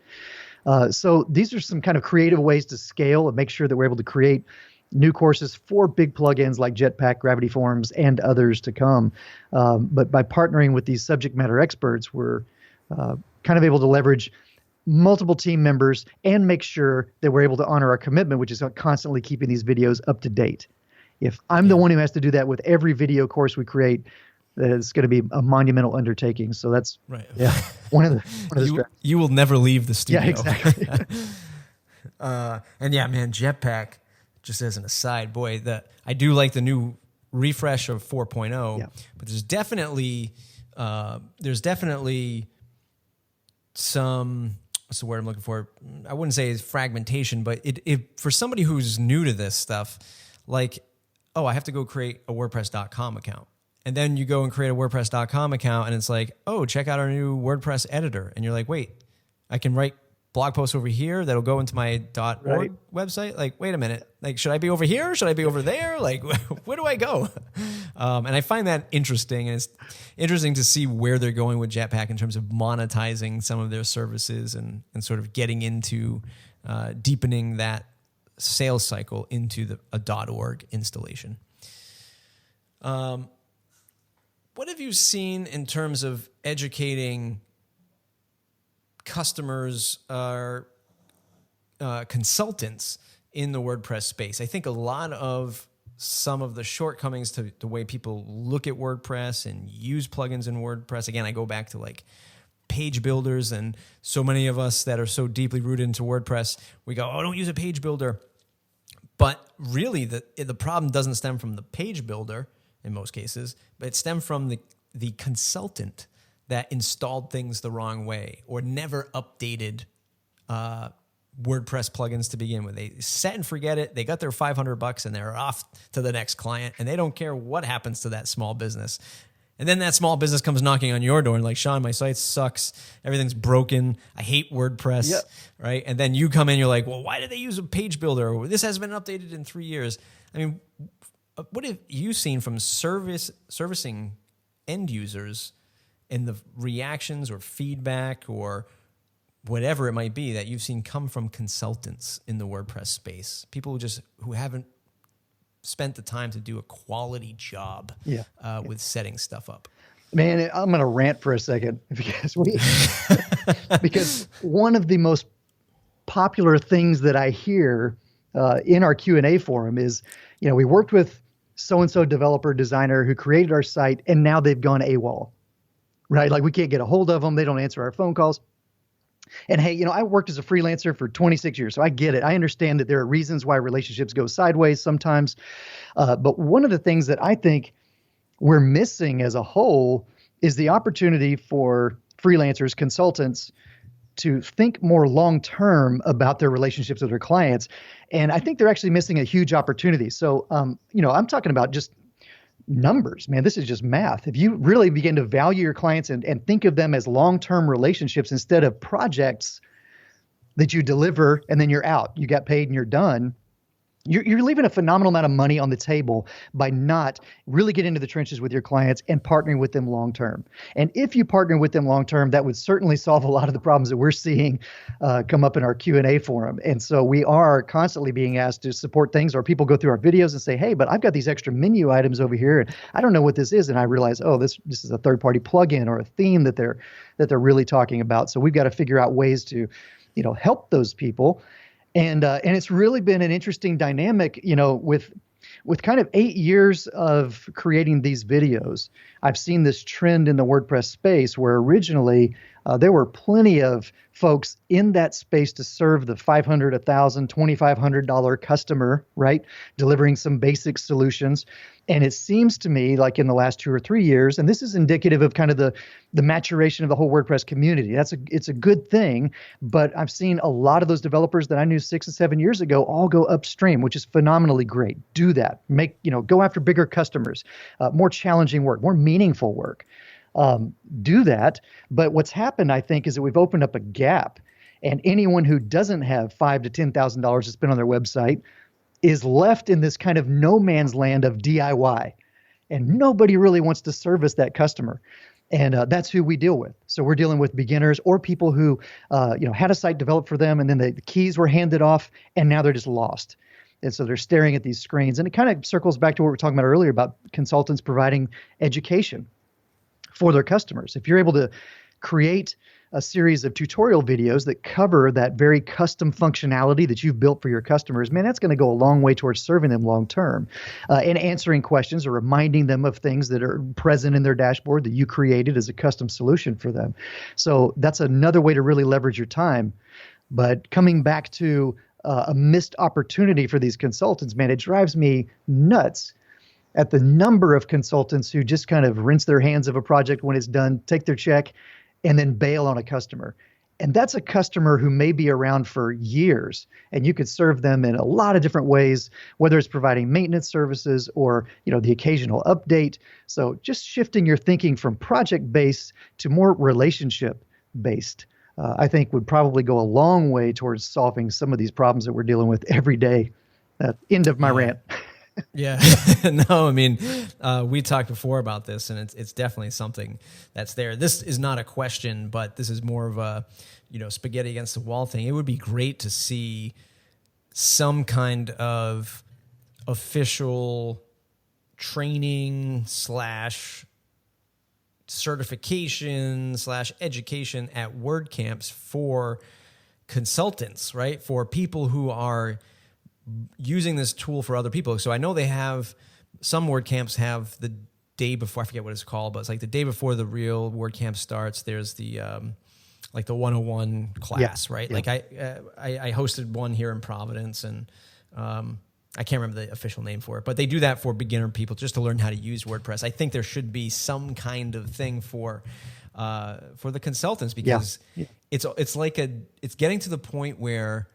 S1: So these are some kind of creative ways to scale and make sure that we're able to create new courses for big plugins like Jetpack, Gravity Forms, and others to come. But by partnering with these subject matter experts, we're kind of able to leverage multiple team members and make sure that we're able to honor our commitment, which is constantly keeping these videos up to date. If I'm the one who has to do that with every video course we create, it's going to be a monumental undertaking. So that's
S2: right.
S1: Yeah, one of the
S2: you will never leave the studio.
S1: Yeah, exactly.
S2: And yeah, man, Jetpack, just as an aside, boy, I do like the new refresh of 4.0, but there's definitely some, what's the word I'm looking for? I wouldn't say it's fragmentation, but it for somebody who's new to this stuff, like, I have to go create a WordPress.com account. And then you go and create a WordPress.com account, and it's like, check out our new WordPress editor. And you're like, wait, I can write blog posts over here that'll go into my .org website? Like, wait a minute. Like, should I be over here? Should I be over there? Like, where do I go? And I find that interesting. And it's interesting to see where they're going with Jetpack in terms of monetizing some of their services and sort of getting into deepening that sales cycle into a .org installation. What have you seen in terms of educating customers are consultants in the WordPress space. I think a lot of some of the shortcomings to the way people look at WordPress and use plugins in WordPress. Again, I go back to like page builders, and so many of us that are so deeply rooted into WordPress, we go, oh, don't use a page builder. But really, the problem doesn't stem from the page builder in most cases, but it stemmed from the consultant that installed things the wrong way or never updated WordPress plugins to begin with. They set and forget it. They got their $500 and they're off to the next client, and they don't care what happens to that small business. And then that small business comes knocking on your door and like, Shawn, my site sucks. Everything's broken. I hate WordPress, yep. Right? And then you come in, you're like, well, why did they use a page builder? This hasn't been updated in 3 years. I mean, what have you seen from servicing end users and the reactions or feedback or whatever it might be that you've seen come from consultants in the WordPress space? People who haven't spent the time to do a quality job with setting stuff up.
S1: Man, I'm going to rant for a second because one of the most popular things that I hear in our Q&A forum is, we worked with so-and-so developer designer who created our site, and now they've gone AWOL, right? Like we can't get a hold of them. They don't answer our phone calls. And hey, I worked as a freelancer for 26 years, so I get it. I understand that there are reasons why relationships go sideways sometimes. But one of the things that I think we're missing as a whole is the opportunity for freelancers, consultants, to think more long-term about their relationships with their clients. And I think they're actually missing a huge opportunity. So, I'm talking about just numbers, man. This is just math. If you really begin to value your clients and think of them as long-term relationships instead of projects that you deliver and then you're out, you got paid and you're done, you're leaving a phenomenal amount of money on the table by not really getting into the trenches with your clients and partnering with them long-term. And if you partner with them long-term, that would certainly solve a lot of the problems that we're seeing come up in our Q&A forum. And so we are constantly being asked to support things, or people go through our videos and say, hey, but I've got these extra menu items over here, and I don't know what this is. And I realize, oh, this is a third-party plugin or a theme that they're really talking about. So we've got to figure out ways to, help those people. And it's really been an interesting dynamic, with kind of 8 years of creating these videos. I've seen this trend in the WordPress space where originally there were plenty of folks in that space to serve the $500, $1,000, $2,500 customer, right? Delivering some basic solutions. And it seems to me like in the last 2 or 3 years, and this is indicative of kind of the maturation of the whole WordPress community. It's a good thing, but I've seen a lot of those developers that I knew 6 and 7 years ago all go upstream, which is phenomenally great. Do that. Go after bigger customers, more challenging work, more meaningful work. Do that. But what's happened, I think, is that we've opened up a gap, and anyone who doesn't have $5,000 to $10,000 to spend on their website is left in this kind of no man's land of DIY, and nobody really wants to service that customer. And that's who we deal with. So we're dealing with beginners or people who, had a site developed for them, and then the keys were handed off, and now they're just lost. And so they're staring at these screens. And it kind of circles back to what we were talking about earlier about consultants providing education for their customers. If you're able to create a series of tutorial videos that cover that very custom functionality that you've built for your customers, man, that's going to go a long way towards serving them long term and answering questions or reminding them of things that are present in their dashboard that you created as a custom solution for them. So that's another way to really leverage your time. But coming back to a missed opportunity for these consultants, man, it drives me nuts at the number of consultants who just kind of rinse their hands of a project when it's done, take their check, and then bail on a customer. And that's a customer who may be around for years, and you could serve them in a lot of different ways, whether it's providing maintenance services or, the occasional update. So just shifting your thinking from project-based to more relationship-based, I think would probably go a long way towards solving some of these problems that we're dealing with every day. End of my rant.
S2: Yeah, no, I mean, we talked before about this, and it's definitely something that's there. This is not a question, but this is more of a, spaghetti against the wall thing. It would be great to see some kind of official training / certification / education at WordCamps for consultants, right? For people who are using this tool for other people. So I know they have, some WordCamps have the day before, I forget what it's called, but it's like the day before the real WordCamp starts, there's the like the 101 class, right? Like I hosted one here in Providence, and I can't remember the official name for it, but they do that for beginner people just to learn how to use WordPress. I think there should be some kind of thing for the consultants, because it's like it's getting to the point where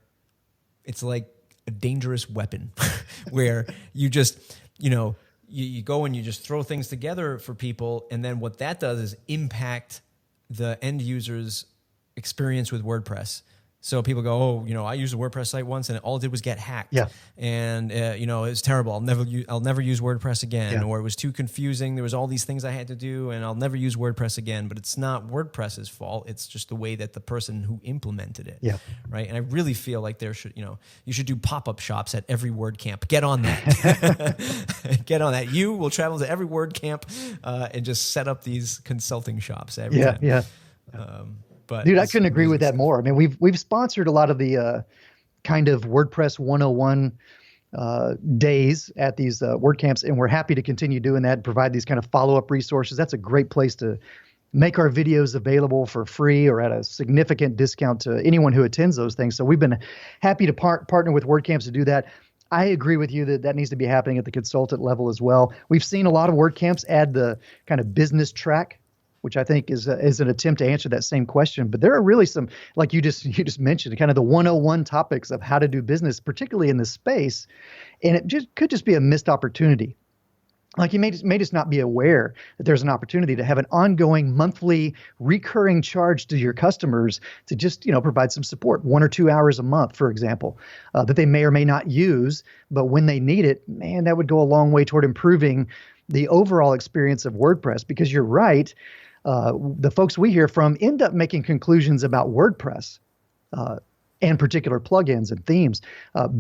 S2: it's like a dangerous weapon where you just, you go and you just throw things together for people. And then what that does is impact the end user's experience with WordPress. So people go, oh, I used a WordPress site once and all it did was get hacked. Yeah. And, it's terrible. I'll never use WordPress again. Yeah. Or it was too confusing. There was all these things I had to do and I'll never use WordPress again. But it's not WordPress's fault. It's just the way that the person who implemented it. Yeah. Right. And I really feel like there should, you should do pop-up shops at every WordCamp. Get on that. Get on that. You will travel to every WordCamp and just set up these consulting shops every time. Yeah. But
S1: dude, I couldn't agree with that more. I mean, we've sponsored a lot of the kind of WordPress 101 days at these WordCamps, and we're happy to continue doing that and provide these kind of follow-up resources. That's a great place to make our videos available for free or at a significant discount to anyone who attends those things. So we've been happy to partner with WordCamps to do that. I agree with you that needs to be happening at the consultant level as well. We've seen a lot of WordCamps add the kind of business track, which I think is an attempt to answer that same question. But there are really some, like you just mentioned, kind of the 101 topics of how to do business, particularly in this space. And it could just be a missed opportunity. Like you may just not be aware that there's an opportunity to have an ongoing monthly recurring charge to your customers to just, provide some support, 1 or 2 hours a month, for example, that they may or may not use. But when they need it, man, that would go a long way toward improving the overall experience of WordPress, because you're right. The folks we hear from end up making conclusions about WordPress and particular plugins and themes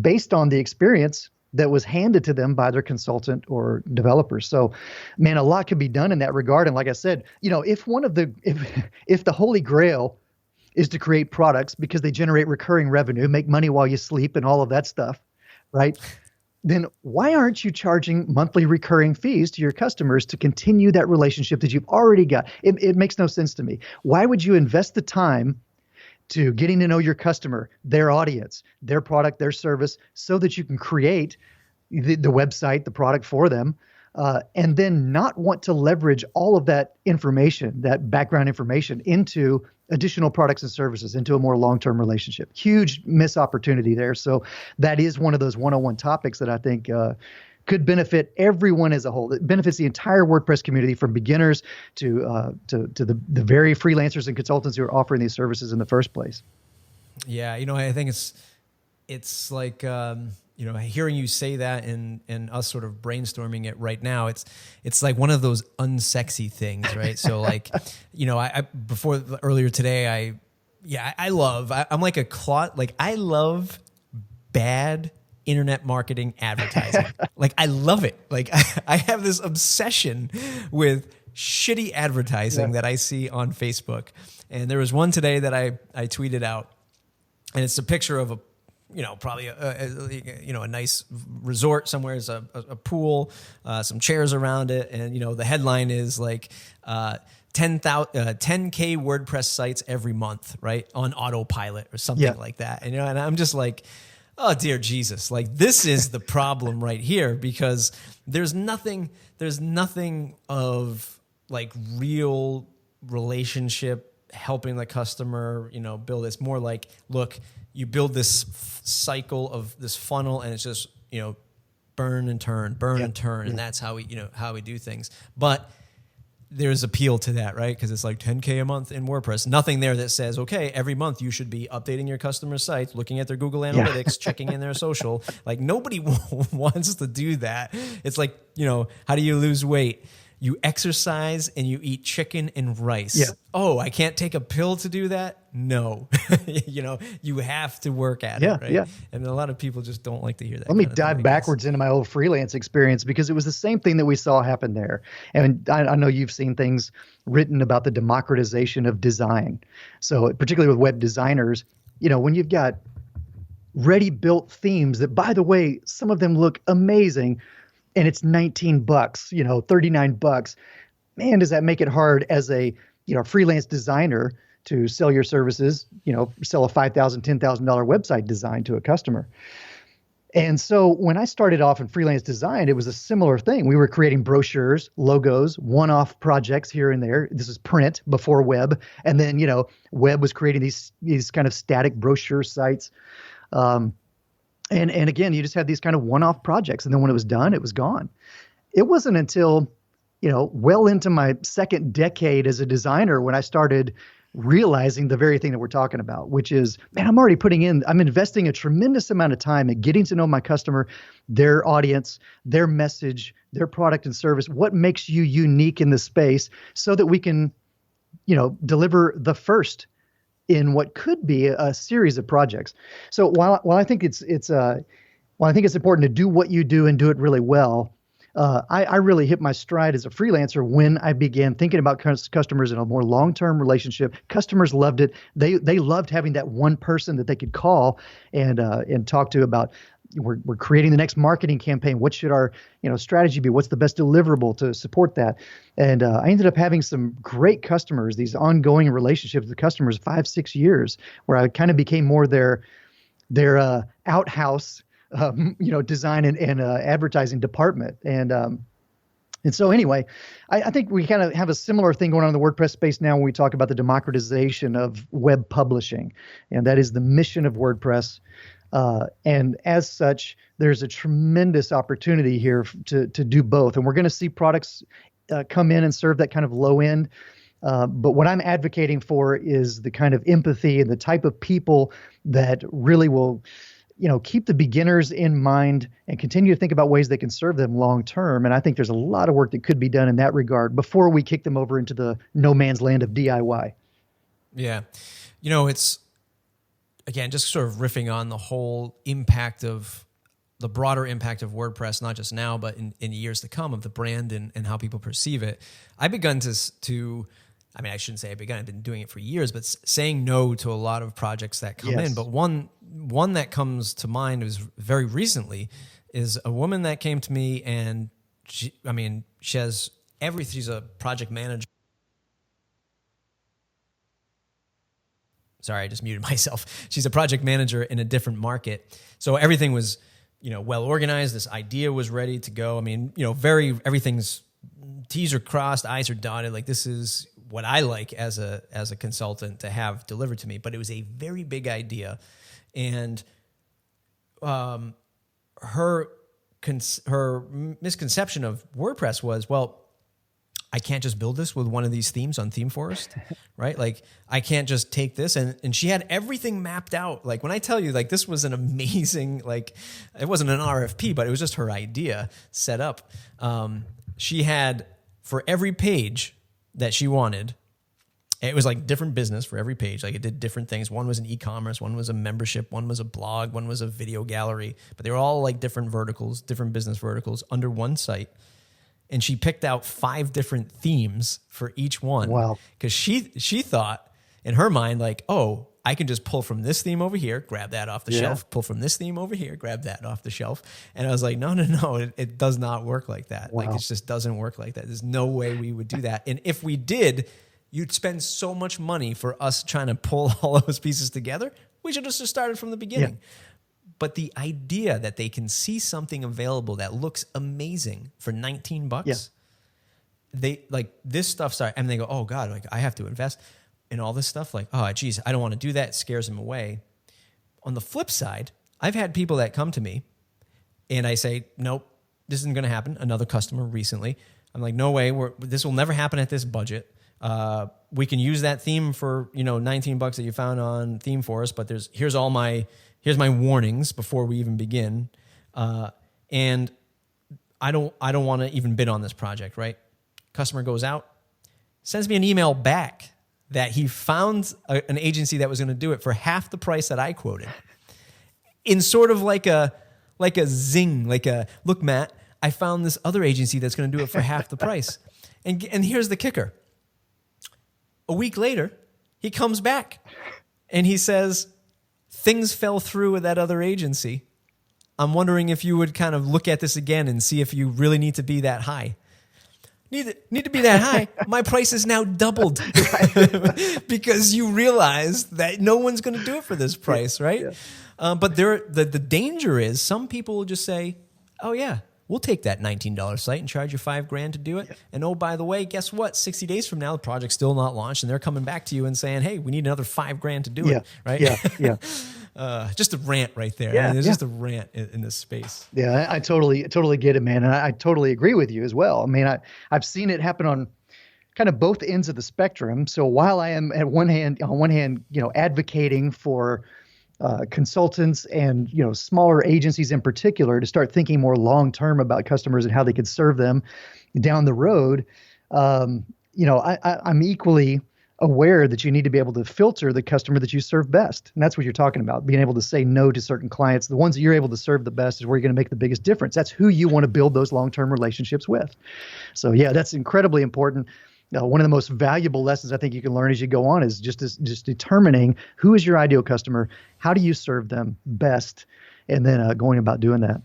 S1: based on the experience that was handed to them by their consultant or developers. So, man, a lot could be done in that regard. And like I said, if the holy grail is to create products because they generate recurring revenue, make money while you sleep and all of that stuff, right? Then why aren't you charging monthly recurring fees to your customers to continue that relationship that you've already got? It makes no sense to me. Why would you invest the time to getting to know your customer, their audience, their product, their service, so that you can create the website, the product for them, and then not want to leverage all of that information, that background information, into additional products and services, into a more long-term relationship? Huge missed opportunity there. So that is one of those 101 topics that I think could benefit everyone as a whole. It benefits the entire WordPress community, from beginners to the very freelancers and consultants who are offering these services in the first place.
S2: Yeah, I think it's like hearing you say that and us sort of brainstorming it right now, it's like one of those unsexy things, right? So like, earlier today, I'm like a clot, like I love bad internet marketing advertising. Like I love it. Like I have this obsession with shitty advertising that I see on Facebook. And there was one today that I tweeted out, and it's a picture of probably a nice resort somewhere. There's a pool, some chairs around it. And, the headline is like 10K WordPress sites every month, right? On autopilot or something like that. And, and I'm just like, oh, dear Jesus, like this is the problem right here, because there's nothing of like real relationship helping the customer, build. It's more like, look, you build this cycle of this funnel and it's just, burn and turn, and that's how we do things. But there's appeal to that, right? Because it's like 10K a month in WordPress. Nothing there that says, okay, every month you should be updating your customer sites, looking at their Google Analytics, checking in their social. Like nobody wants to do that. It's like, how do you lose weight? You exercise and you eat chicken and rice.
S1: Yeah.
S2: Oh, I can't take a pill to do that? No. You have to work at
S1: Yeah,
S2: it, right?
S1: yeah.
S2: And a lot of people just don't like to hear that.
S1: Let me
S2: kind of thing, I
S1: dive
S2: guess.
S1: backwards into my old freelance experience, because it was the same thing that we saw happen there. And I know you've seen things written about the democratization of design. So particularly with web designers, when you've got ready-built themes that, by the way, some of them look amazing, and it's $19, $39. Man, does that make it hard as a freelance designer to sell your services, sell a $5,000, $10,000 website design to a customer. And so when I started off in freelance design, it was a similar thing. We were creating brochures, logos, one-off projects here and there. This is print before web. And then, web was creating these kind of static brochure sites. And again, you just had these kind of one-off projects. And then when it was done, it was gone. It wasn't until, well into my second decade as a designer when I started realizing the very thing that we're talking about, which is, man, I'm investing a tremendous amount of time in getting to know my customer, their audience, their message, their product and service, what makes you unique in the space, so that we can, deliver the first in what could be a series of projects. So while I think it's important to do what you do and do it really well, I really hit my stride as a freelancer when I began thinking about customers in a more long-term relationship. Customers loved it. They loved having that one person that they could call and talk to about, we're creating the next marketing campaign. What should our strategy be? What's the best deliverable to support that? And I ended up having some great customers, these ongoing relationships with customers, 5-6 years, where I kind of became more their outhouse, design and advertising department. And so anyway, I think we kind of have a similar thing going on in the WordPress space now when we talk about the democratization of web publishing. And that is the mission of WordPress. And as such, there's a tremendous opportunity here to do both. And we're going to see products come in and serve that kind of low end. But what I'm advocating for is the kind of empathy and the type of people that really will keep the beginners in mind and continue to think about ways they can serve them long term. And I think there's a lot of work that could be done in that regard before we kick them over into the no man's land of DIY.
S2: Yeah. It's, again, just sort of riffing on the whole impact of the broader impact of WordPress, not just now, but in years to come, of the brand and how people perceive it. I've begun I shouldn't say I've been doing it for years, but saying no to a lot of projects that come in. But one that comes to mind is very recently is a woman that came to me, and she has everything. She's a project manager. Sorry, I just muted myself. She's a project manager in a different market. So everything was, well organized. This idea was ready to go. Everything's T's are crossed, I's are dotted. Like, this is what I like as a consultant to have delivered to me. But it was a very big idea. And her misconception of WordPress was, well, I can't just build this with one of these themes on ThemeForest, right? Like, I can't just take this. And she had everything mapped out. Like, when I tell you, like, this was an amazing, like, it wasn't an RFP, but it was just her idea set up. She had, for every page that she wanted, it was like different business for every page. Like, it did different things. One was an e-commerce, one was a membership, one was a blog, one was a video gallery, but they were all like different verticals, different business verticals under one site. And she picked out 5 different themes for each one.
S1: Wow.
S2: Because she thought in her mind, like, oh, I can just pull from this theme over here, grab that off the shelf, pull from this theme over here, grab that off the shelf. And I was like, no, it does not work like that.
S1: Wow.
S2: Like, it just doesn't work like that. There's no way we would do that. And if we did, you'd spend so much money for us trying to pull all those pieces together. We should have just started from the beginning. Yeah. But the idea that they can see something available that looks amazing for $19, they like this stuff. Sorry, and they go, "Oh God, like I have to invest in all this stuff." Like, "Oh geez, I don't want to do that." It scares them away. On the flip side, I've had people that come to me, and I say, "Nope, this isn't going to happen." Another customer recently, I'm like, "No way, this will never happen at this budget. We can use that theme for $19 that you found on ThemeForest, but here's my warnings before we even begin, and I don't want to even bid on this project, right?" Customer goes out, sends me an email back that he found an agency that was going to do it for half the price that I quoted. In sort of like a zing, look, Matt, I found this other agency that's going to do it for half the price. And here's the kicker. A week later, he comes back and he says, things fell through with that other agency. I'm wondering if you would kind of look at this again and see if you really need to be that high. Need to be that high. My price is now doubled because you realize that no one's going to do it for this price, right? Yeah. But the danger is some people will just say, "Oh yeah, we'll take that $19 site and charge you $5,000 to do it." Yeah. And oh, by the way, guess what? 60 days from now, the project's still not launched, and they're coming back to you and saying, "Hey, we need another $5,000 to do it." Right?
S1: Yeah.
S2: Just a rant right there.
S1: Yeah,
S2: there's just a rant in this space.
S1: Yeah, I totally get it, man. And I totally agree with you as well. I mean, I've seen it happen on kind of both ends of the spectrum. So while I am on one hand, advocating for consultants and, smaller agencies in particular to start thinking more long-term about customers and how they could serve them down the road, I'm equally aware that you need to be able to filter the customer that you serve best. And that's what you're talking about, being able to say no to certain clients. The ones that you're able to serve the best is where you're going to make the biggest difference. That's who you want to build those long-term relationships with. So yeah, that's incredibly important. One of the most valuable lessons I think you can learn as you go on is just determining who is your ideal customer, how do you serve them best, and then going about doing that.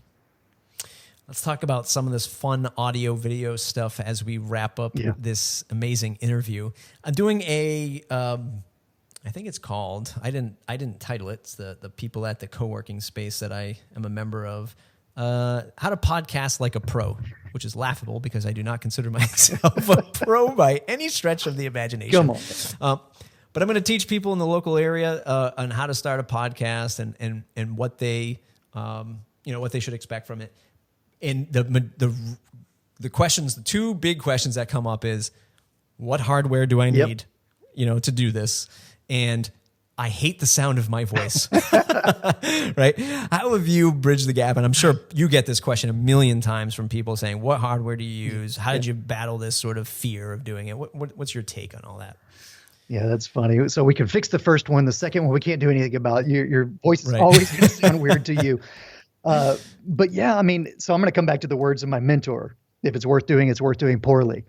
S2: Let's talk about some of this fun audio video stuff as we wrap up this amazing interview. I'm doing I think it's called, I didn't title it. It's the people at the co-working space that I am a member of. How to podcast like a pro, which is laughable because I do not consider myself a pro by any stretch of the imagination.
S1: Come on.
S2: But I'm going to teach people in the local area on how to start a podcast and what they what they should expect from it. And the questions, the two big questions that come up is, what hardware do I need, to do this? And I hate the sound of my voice, right? How have you bridged the gap? And I'm sure you get this question a million times from people saying, what hardware do you use? How did you battle this sort of fear of doing it? What's your take on all that?
S1: Yeah, that's funny. So we can fix the first one. The second one, we can't do anything about. Your voice is always going to sound weird to you. But yeah, I mean, so I'm going to come back to the words of my mentor. If it's worth doing, it's worth doing poorly.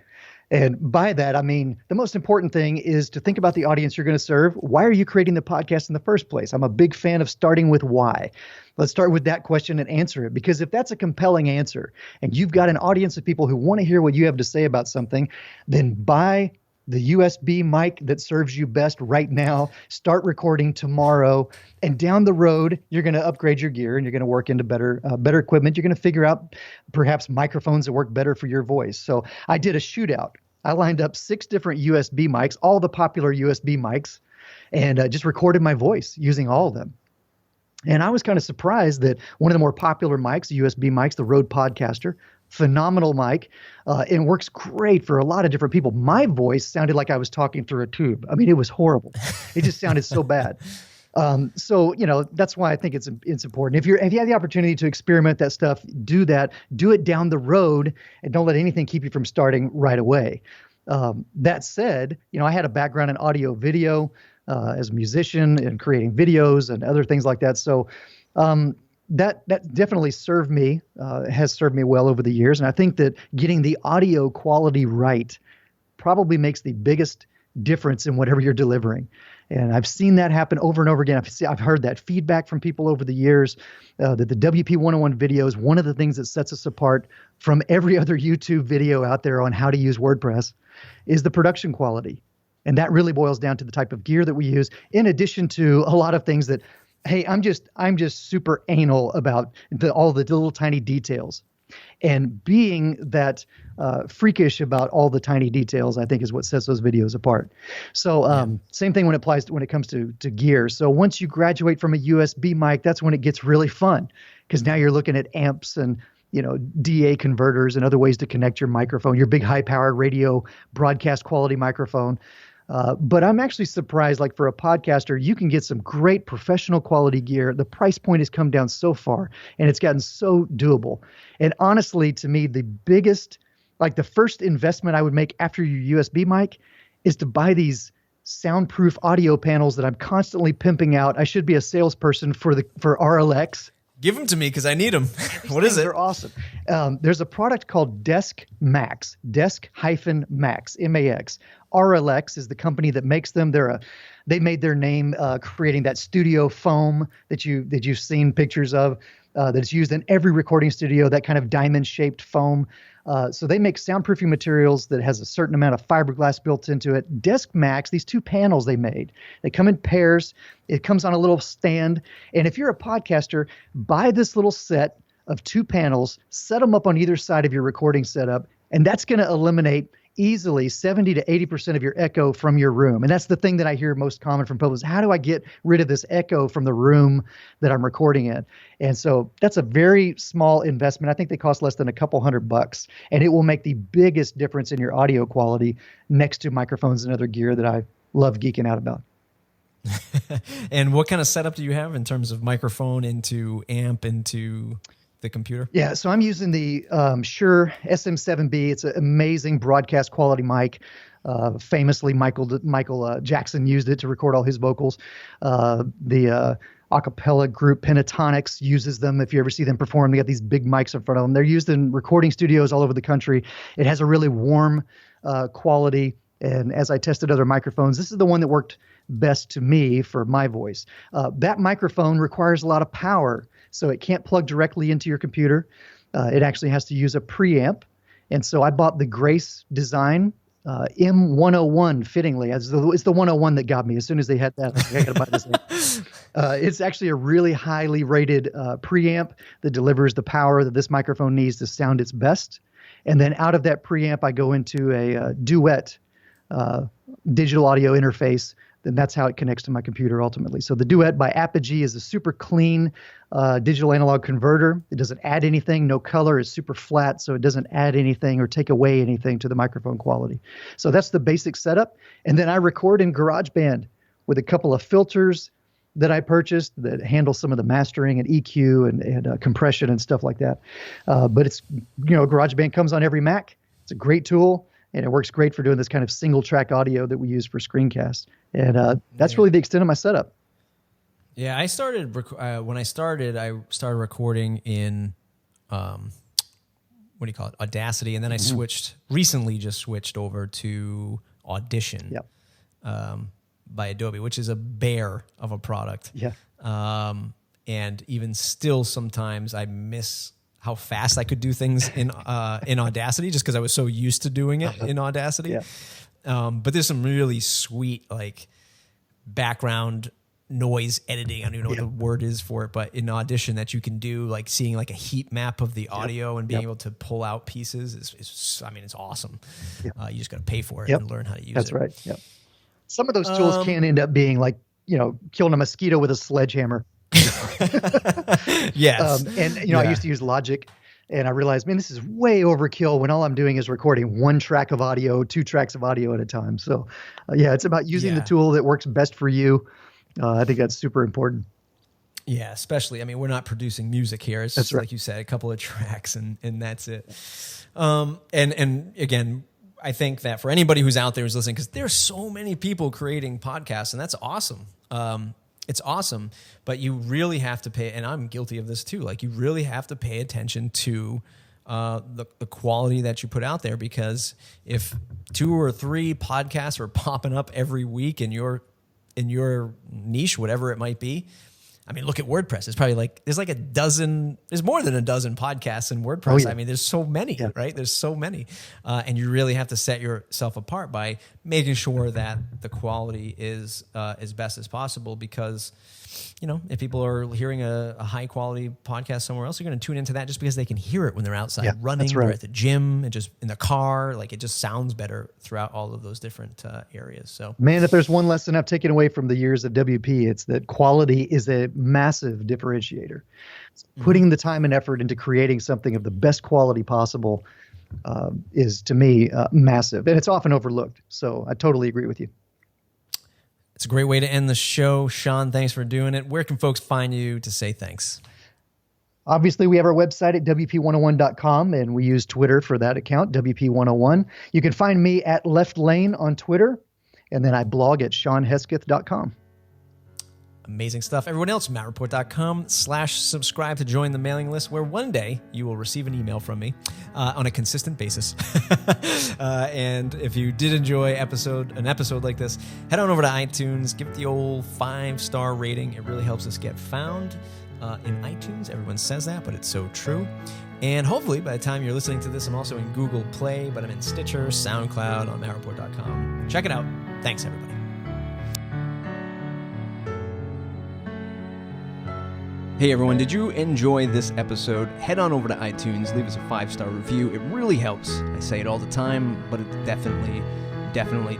S1: And by that, I mean, the most important thing is to think about the audience you're going to serve. Why are you creating the podcast in the first place? I'm a big fan of starting with why. Let's start with that question and answer it. Because if that's a compelling answer and you've got an audience of people who want to hear what you have to say about something, then buy the USB mic that serves you best right now, start recording tomorrow, and down the road, you're going to upgrade your gear and you're going to work into better equipment. You're going to figure out perhaps microphones that work better for your voice. So I did a shootout. I lined up 6 different USB mics, all the popular USB mics, and just recorded my voice using all of them. And I was kind of surprised that one of the more popular mics, USB mics, the Rode Podcaster, phenomenal mic, and works great for a lot of different people. My voice sounded like I was talking through a tube. I mean, it was horrible. It just sounded so bad. So, that's why I think it's important. If you have the opportunity to experiment that stuff, do that. Do it down the road, and don't let anything keep you from starting right away. That said, I had a background in audio video as a musician and creating videos and other things like that. So that definitely has served me well over the years. And I think that getting the audio quality right probably makes the biggest difference in whatever you're delivering. And I've seen that happen over and over again. I've heard that feedback from people over the years, that the WP101 video is one of the things that sets us apart from every other YouTube video out there on how to use WordPress is the production quality. And that really boils down to the type of gear that we use, in addition to a lot of things that, hey, I'm just super anal about all the little tiny details. And being that freakish about all the tiny details, I think, is what sets those videos apart. So same thing when it comes to gear. So once you graduate from a USB mic, that's when it gets really fun, because now you're looking at amps and DA converters and other ways to connect your microphone, your big high-powered radio broadcast quality microphone. But I'm actually surprised, like for a podcaster, you can get some great professional quality gear. The price point has come down so far and it's gotten so doable. And honestly, to me, the biggest like the first investment I would make after your USB mic is to buy these soundproof audio panels that I'm constantly pimping out. I should be a salesperson for RLX.
S2: Give them to me because I need them. What is it?
S1: They're awesome. There's a product called Desk Max, Desk-Max, MAX. RLX is the company that makes them. They made their name creating that studio foam that you've seen pictures of. That's used in every recording studio, that kind of diamond-shaped foam. So they make soundproofing materials that has a certain amount of fiberglass built into it. Desk Max, these two panels they made, they come in pairs. It comes on a little stand. And if you're a podcaster, buy this little set of two panels, set them up on either side of your recording setup, and that's going to eliminate easily 70 to 80% of your echo from your room. And that's the thing that I hear most common from people is, how do I get rid of this echo from the room that I'm recording in? And so that's a very small investment. I think they cost less than a couple $100, and it will make the biggest difference in your audio quality next to microphones and other gear that I love geeking out about.
S2: And what kind of setup do you have in terms of microphone into amp into the computer?
S1: Yeah, so I'm using the Shure SM7B. It's an amazing broadcast quality mic. Famously, Michael Jackson used it to record all his vocals. The acapella group Pentatonics uses them. If you ever see them perform, they got these big mics in front of them. They're used in recording studios all over the country. It has a really warm quality. And as I tested other microphones, this is the one that worked best to me for my voice. That microphone requires a lot of power, so it can't plug directly into your computer. It actually has to use a preamp. And so I bought the Grace Design M101 fittingly. It's the 101 that got me. As soon as they had that, I got to buy this thing. It's actually a really highly rated preamp that delivers the power that this microphone needs to sound its best. And then out of that preamp, I go into a Duet digital audio interface. Then that's how it connects to my computer ultimately. So the Duet by Apogee is a super clean digital analog converter. It doesn't add anything, no color. It's super flat, so it doesn't add anything or take away anything to the microphone quality. So that's the basic setup. And then I record in GarageBand with a couple of filters that I purchased that handle some of the mastering and EQ and compression and stuff like that. But it's, GarageBand comes on every Mac. It's a great tool. And it works great for doing this kind of single track audio that we use for screencasts. And that's really the extent of my setup.
S2: Yeah, I started recording in, Audacity. And then I recently switched over to Audition by Adobe, which is a bear of a product.
S1: Yeah.
S2: And even still, sometimes I miss how fast I could do things in Audacity, just because I was so used to doing it in Audacity.
S1: Yeah.
S2: But there's some really sweet background noise editing. I don't even know what the word is for it, but in Audition that you can do, like seeing like a heat map of the audio and being able to pull out pieces it's awesome. You just got to pay for it and learn how to use it.
S1: That's right. Yep. Some of those tools can end up being like, killing a mosquito with a sledgehammer.
S2: Yes.
S1: I used to use Logic, and I realized, man, this is way overkill when all I'm doing is recording one track of audio, 2 tracks of audio at a time. So, it's about using the tool that works best for you. I think that's super important.
S2: Yeah, especially, we're not producing music here. It's just like you said, a couple of tracks and that's it. And again, I think that for anybody who's out there who's listening, because there's so many people creating podcasts, and that's awesome. It's awesome, but you really have to pay, and I'm guilty of this too, like you really have to pay attention to the quality that you put out there, because if 2 or 3 podcasts are popping up every week in your niche, whatever it might be, look at WordPress. It's probably there's more than a dozen podcasts in WordPress.
S1: Oh, yeah.
S2: There's so many, right? There's so many. And you really have to set yourself apart by making sure that the quality is as best as possible, because, if people are hearing a high quality podcast somewhere else, they're going to tune into that just because they can hear it when they're outside running or at the gym and just in the car. Like it just sounds better throughout all of those different areas. So,
S1: man, if there's one lesson I've taken away from the years of WP, it's that quality is a massive differentiator. Putting the time and effort into creating something of the best quality possible is, to me, massive. And it's often overlooked. So I totally agree with you.
S2: It's a great way to end the show. Shawn, thanks for doing it. Where can folks find you to say thanks?
S1: Obviously, we have our website at WP101.com, and we use Twitter for that account, WP101. You can find me at Left Lane on Twitter, and then I blog at ShawnHesketh.com.
S2: Amazing stuff. Everyone else, mattreport.com/subscribe to join the mailing list, where one day you will receive an email from me on a consistent basis. And if you did enjoy an episode like this, head on over to iTunes, give it the old 5-star rating. It really helps us get found in iTunes. Everyone says that, but it's so true. And hopefully by the time you're listening to this, I'm also in Google Play, but I'm in Stitcher, SoundCloud, on mattreport.com. Check it out. Thanks, everybody. Hey everyone, did you enjoy this episode? Head on over to iTunes, leave us a 5-star review. It really helps. I say it all the time, but it definitely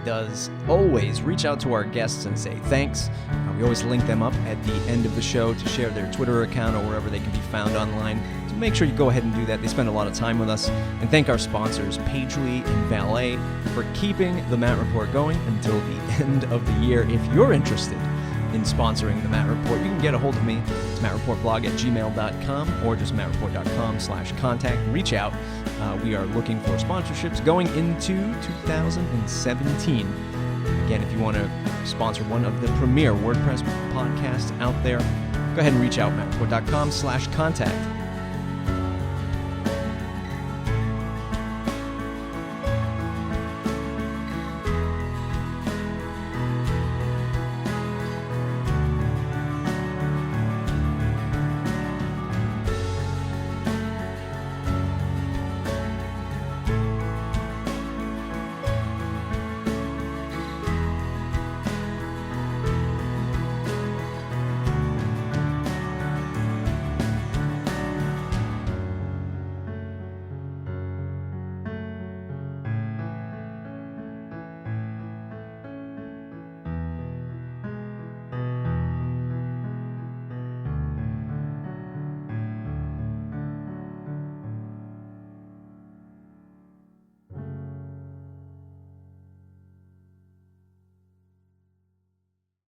S2: does. Always reach out to our guests and say thanks. We always link them up at the end of the show to share their Twitter account or wherever they can be found online. So make sure you go ahead and do that. They spend a lot of time with us. And thank our sponsors, Pagely and Valet, for keeping the Matt Report going until the end of the year. If you're interested in sponsoring the Matt Report, you can get a hold of me. It's mattreportblog@gmail.com or just mattreport.com/contact. Reach out. We are looking for sponsorships going into 2017. Again, if you want to sponsor one of the premier WordPress podcasts out there, go ahead and reach out, mattreport.com/contact.